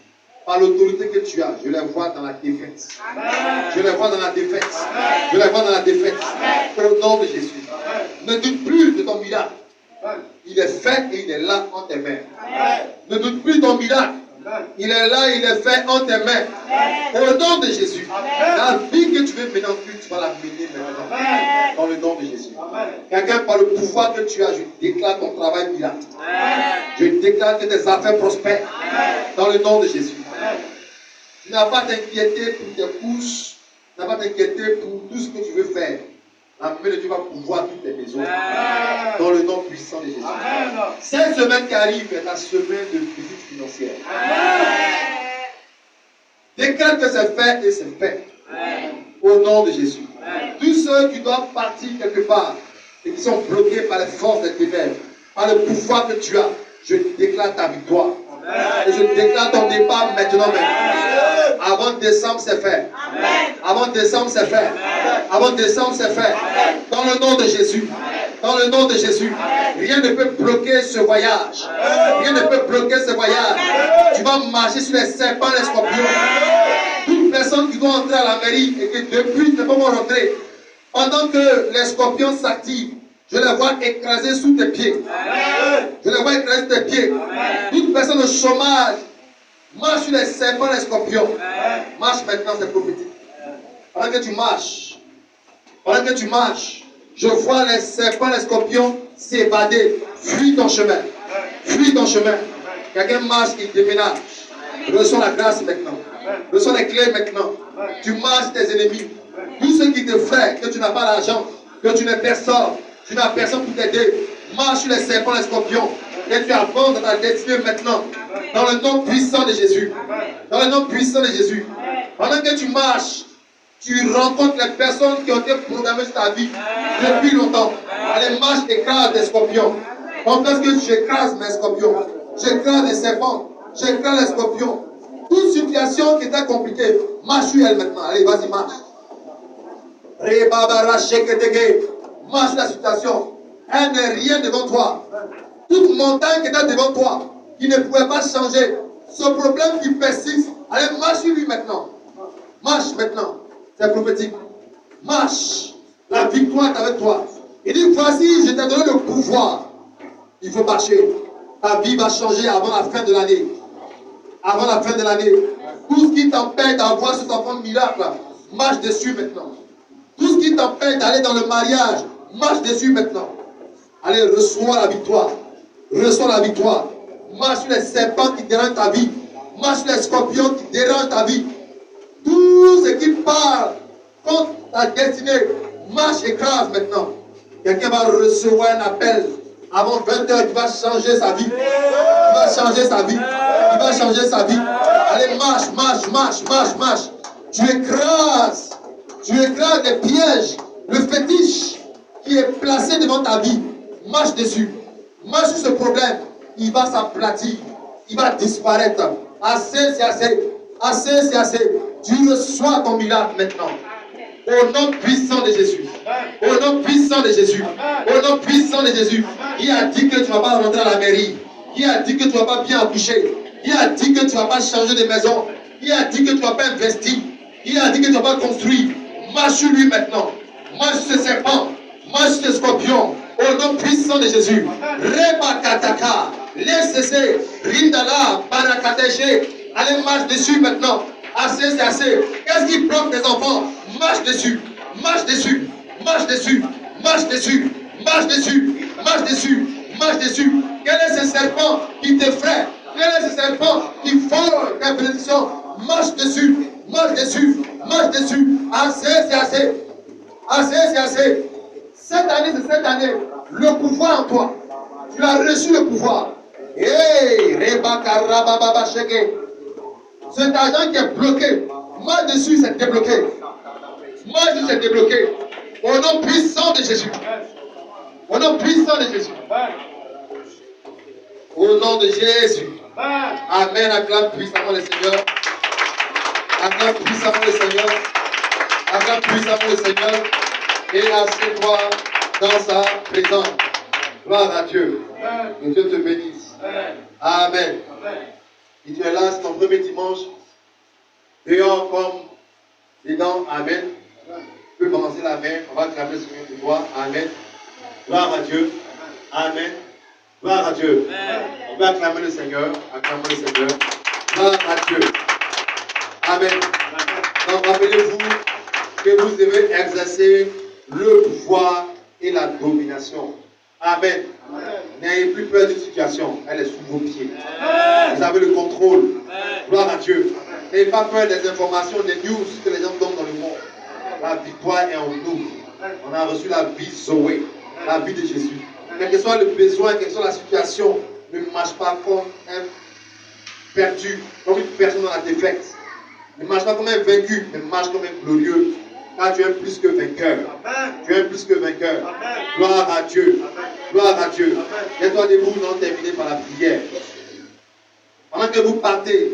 par l'autorité que tu as, je les vois dans la défaite. Amen. Je les vois dans la défaite. Amen. Je les vois dans la défaite. Amen. Au nom de Jésus. Amen. Ne doute plus de ton miracle. Amen. Il est fait et il est là en tes mains. Amen. Ne doute plus de ton miracle. Amen. Il est là, il est fait en tes mains. Amen. Au nom de Jésus. Amen. La vie que tu veux mener en plus, tu vas la mener maintenant. Amen. Dans le nom de Jésus. Quelqu'un, par le pouvoir que tu as, je déclare ton travail miracle. Je déclare que tes affaires prospèrent. Amen. Dans le nom de Jésus. Amen. Tu n'as pas à t'inquiéter pour tes couches. Tu n'as pas à t'inquiéter pour tout ce que tu veux faire. La main de Dieu va pouvoir toutes tes besoins. Amen. Dans le nom puissant de Jésus. Amen. Cette semaine qui arrive est ta semaine de visite financière. Déclare que c'est fait et c'est fait. Amen. Au nom de Jésus. Amen. Tous ceux qui doivent partir quelque part et qui sont bloqués par les forces des ténèbres, par le pouvoir que tu as, je déclare ta victoire. Amen. Et je déclare ton départ maintenant même. Avant décembre, c'est fait. Amen. Avant décembre, c'est fait. Avant décembre, c'est fait. Dans le nom de Jésus. Dans le nom de Jésus. Rien ne peut bloquer ce voyage. Rien ne peut bloquer ce voyage. Tu vas marcher sur les serpents, les scorpions. Toute personne qui doit entrer à la mairie et que depuis ne peut pas rentrer, pendant que les scorpions s'activent, je les vois écraser sous tes pieds. Je les vois écraser sous tes pieds. Toute personne au chômage marche sur les serpents, les scorpions. Marche maintenant, c'est prophétique. Pendant que tu marches, je vois les serpents, les scorpions s'évader. Fuis ton chemin. Fuis ton chemin. Quelqu'un marche, il déménage. Reçois la grâce maintenant. Reçois les clés maintenant. Tu marches tes ennemis. Tous ceux qui te freinent, que tu n'as pas d'argent, que tu n'es personne, tu n'as personne pour t'aider. Marche sur les serpents, les scorpions. Et tu avances dans ta destinée maintenant. Dans le nom puissant de Jésus. Dans le nom puissant de Jésus. Pendant que tu marches, tu rencontres les personnes qui ont été programmées sur ta vie depuis longtemps. Allez, marche, écrase des scorpions. Confesse que j'écrase mes scorpions. J'écrase les serpents. J'écrase les scorpions. Toute situation qui était compliquée, marche sur elle maintenant. Allez, vas-y, marche. Marche la situation. Elle n'est rien devant toi. Toute montagne qui était devant toi, qui ne pouvait pas changer, ce problème qui persiste, allez, marche sur lui maintenant. Marche maintenant. C'est prophétique. Marche. La victoire est avec toi. Il dit, voici, je t'ai donné le pouvoir. Il faut marcher. Ta vie va changer avant la fin de l'année. Avant la fin de l'année. Tout ce qui t'empêche d'avoir cet enfant miracle, marche dessus maintenant. Tout ce qui t'empêche d'aller dans le mariage, marche dessus maintenant. Allez, reçois la victoire. Reçois la victoire. Marche sur les serpents qui dérangent ta vie. Marche sur les scorpions qui dérangent ta vie. Tout ce qui parle contre ta destinée, marche, écrase maintenant. Quelqu'un va recevoir un appel. Avant 20h, il va changer sa vie. Il va changer sa vie. Il va changer sa vie. Allez, marche, marche, marche, marche, marche. Tu écrases les pièges, le fétiche qui est placé devant ta vie. Marche dessus. Marche sur ce problème. Il va s'aplatir. Il va disparaître. Assez, c'est assez. Assez, c'est assez. Tu reçois ton miracle maintenant. Au nom puissant de Jésus. Au nom puissant de Jésus. Au nom puissant de Jésus. Qui a dit que tu ne vas pas rentrer à la mairie? Qui a dit que tu ne vas pas bien accoucher? Qui a dit que tu ne vas pas changer de maison? Qui a dit que tu ne vas pas investir? Qui a dit que tu ne vas pas construire? Marche sur lui maintenant. Marche sur ce serpent. Marche sur ce scorpion. Au nom puissant de Jésus. Reba kataka. Laisse cesser. Rindala. Barakateshe. Allez, marche dessus maintenant. Assez, c'est assez. Qu'est-ce qui bloque tes enfants? Marche dessus. Marche dessus. Marche dessus. Marche dessus. Marche dessus. Marche dessus. Marche dessus. Quel est ce serpent qui t'effraie? Quel est ce serpent qui vole ta bénédiction? Marche dessus. Marche dessus. Marche dessus. Assez, c'est assez. Assez, c'est assez. Cette année, c'est cette année. Le pouvoir en toi. Tu as reçu le pouvoir. Hey, Rebaka Rababa Sheke. Cet argent qui est bloqué, marche dessus, c'est débloqué. Marche dessus, c'est débloqué. Au nom puissant de Jésus. Au nom puissant de Jésus. Au nom de Jésus. Amen. Acclame puissamment le Seigneur. Acclame puissamment le Seigneur. Acclame puissamment le Seigneur. Et assieds-toi dans sa présence. Gloire à Dieu. Que Dieu te bénisse. Amen. Si tu es là, c'est ton premier dimanche. Dehors comme dedans. Amen. Tu peux balancer la main. On va clamer sur une voix. Amen. Gloire à Dieu. Amen. Gloire à Dieu. On va acclamer le Seigneur. Acclamer le Seigneur. Gloire à Dieu. Amen. Donc rappelez-vous que vous devez exercer le pouvoir et la domination. Amen. N'ayez plus peur d'une situation. Elle est sous vos pieds. Vous avez le contrôle. Gloire à Dieu. N'ayez pas peur des informations, des news que les gens donnent dans le monde. La victoire est en nous. On a reçu la vie Zoé. La vie de Jésus. Quel que soit le besoin, quelle que soit la situation, ne marche pas comme un perdu, comme une personne dans la défaite. Ne marche pas comme un vaincu, mais marche comme un glorieux. Car tu es plus que vainqueur. Tu es plus que vainqueur. Gloire à Dieu. Gloire à Dieu. Mets-toi debout, nous allons terminer par la prière. Pendant que vous partez,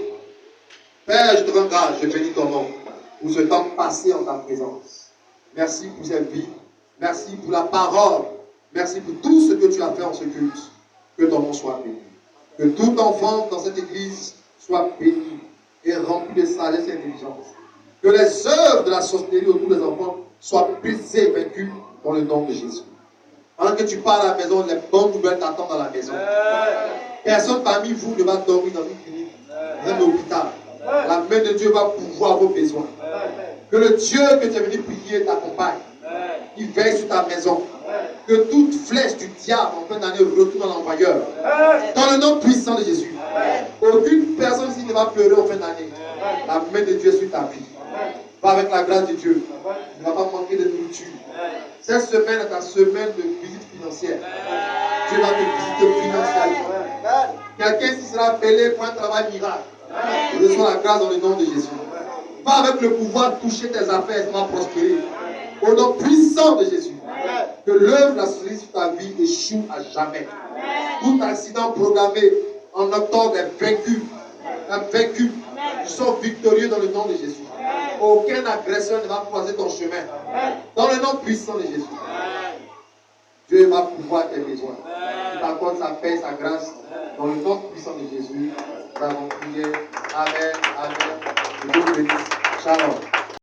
Père, je te rends grâce, je bénis ton nom pour ce temps passé en ta présence. Merci pour cette vie. Merci pour la parole. Merci pour tout ce que tu as fait en ce culte. Que ton nom soit béni. Que tout enfant dans cette église soit béni et rempli de sagesse et d'intelligence. Que les œuvres de la sorcellerie autour des enfants soient brisées et vaincues dans le nom de Jésus. Pendant que tu pars à la maison, les bonnes nouvelles t'attendent dans la maison. Personne parmi vous ne va dormir dans une clinique, dans un hôpital. La main de Dieu va pouvoir vos besoins. Que le Dieu que tu es venu prier t'accompagne. Il veille sur ta maison. Que toute flèche du diable en fin d'année retourne à l'envoyeur. Dans le nom puissant de Jésus. Aucune personne ici ne va pleurer en fin d'année. La main de Dieu est sur ta vie. Va avec la grâce de Dieu. Tu ne vas pas manquer de nourriture. Cette semaine est ta semaine de visite financière. Dieu va te visiter financièrement. Quelqu'un qui sera appelé pour un travail miracle. Reçois la grâce dans le nom de Jésus. Va avec le pouvoir toucher tes affaires, ça va prospérer. Au nom puissant de Jésus. Que l'œuvre de la sorcellerie sur ta vie échoue à jamais. Tout accident programmé en octobre est vaincu. Est vaincu. Tu sors victorieux dans le nom de Jésus. Aucun agresseur ne va croiser ton chemin. Dans le nom puissant de Jésus. Dieu va pouvoir tes besoins. Il t'accorde sa paix, sa grâce. Dans le nom puissant de Jésus. Nous avons prié. Amen. Amen. Que Dieu vous bénisse. Shalom.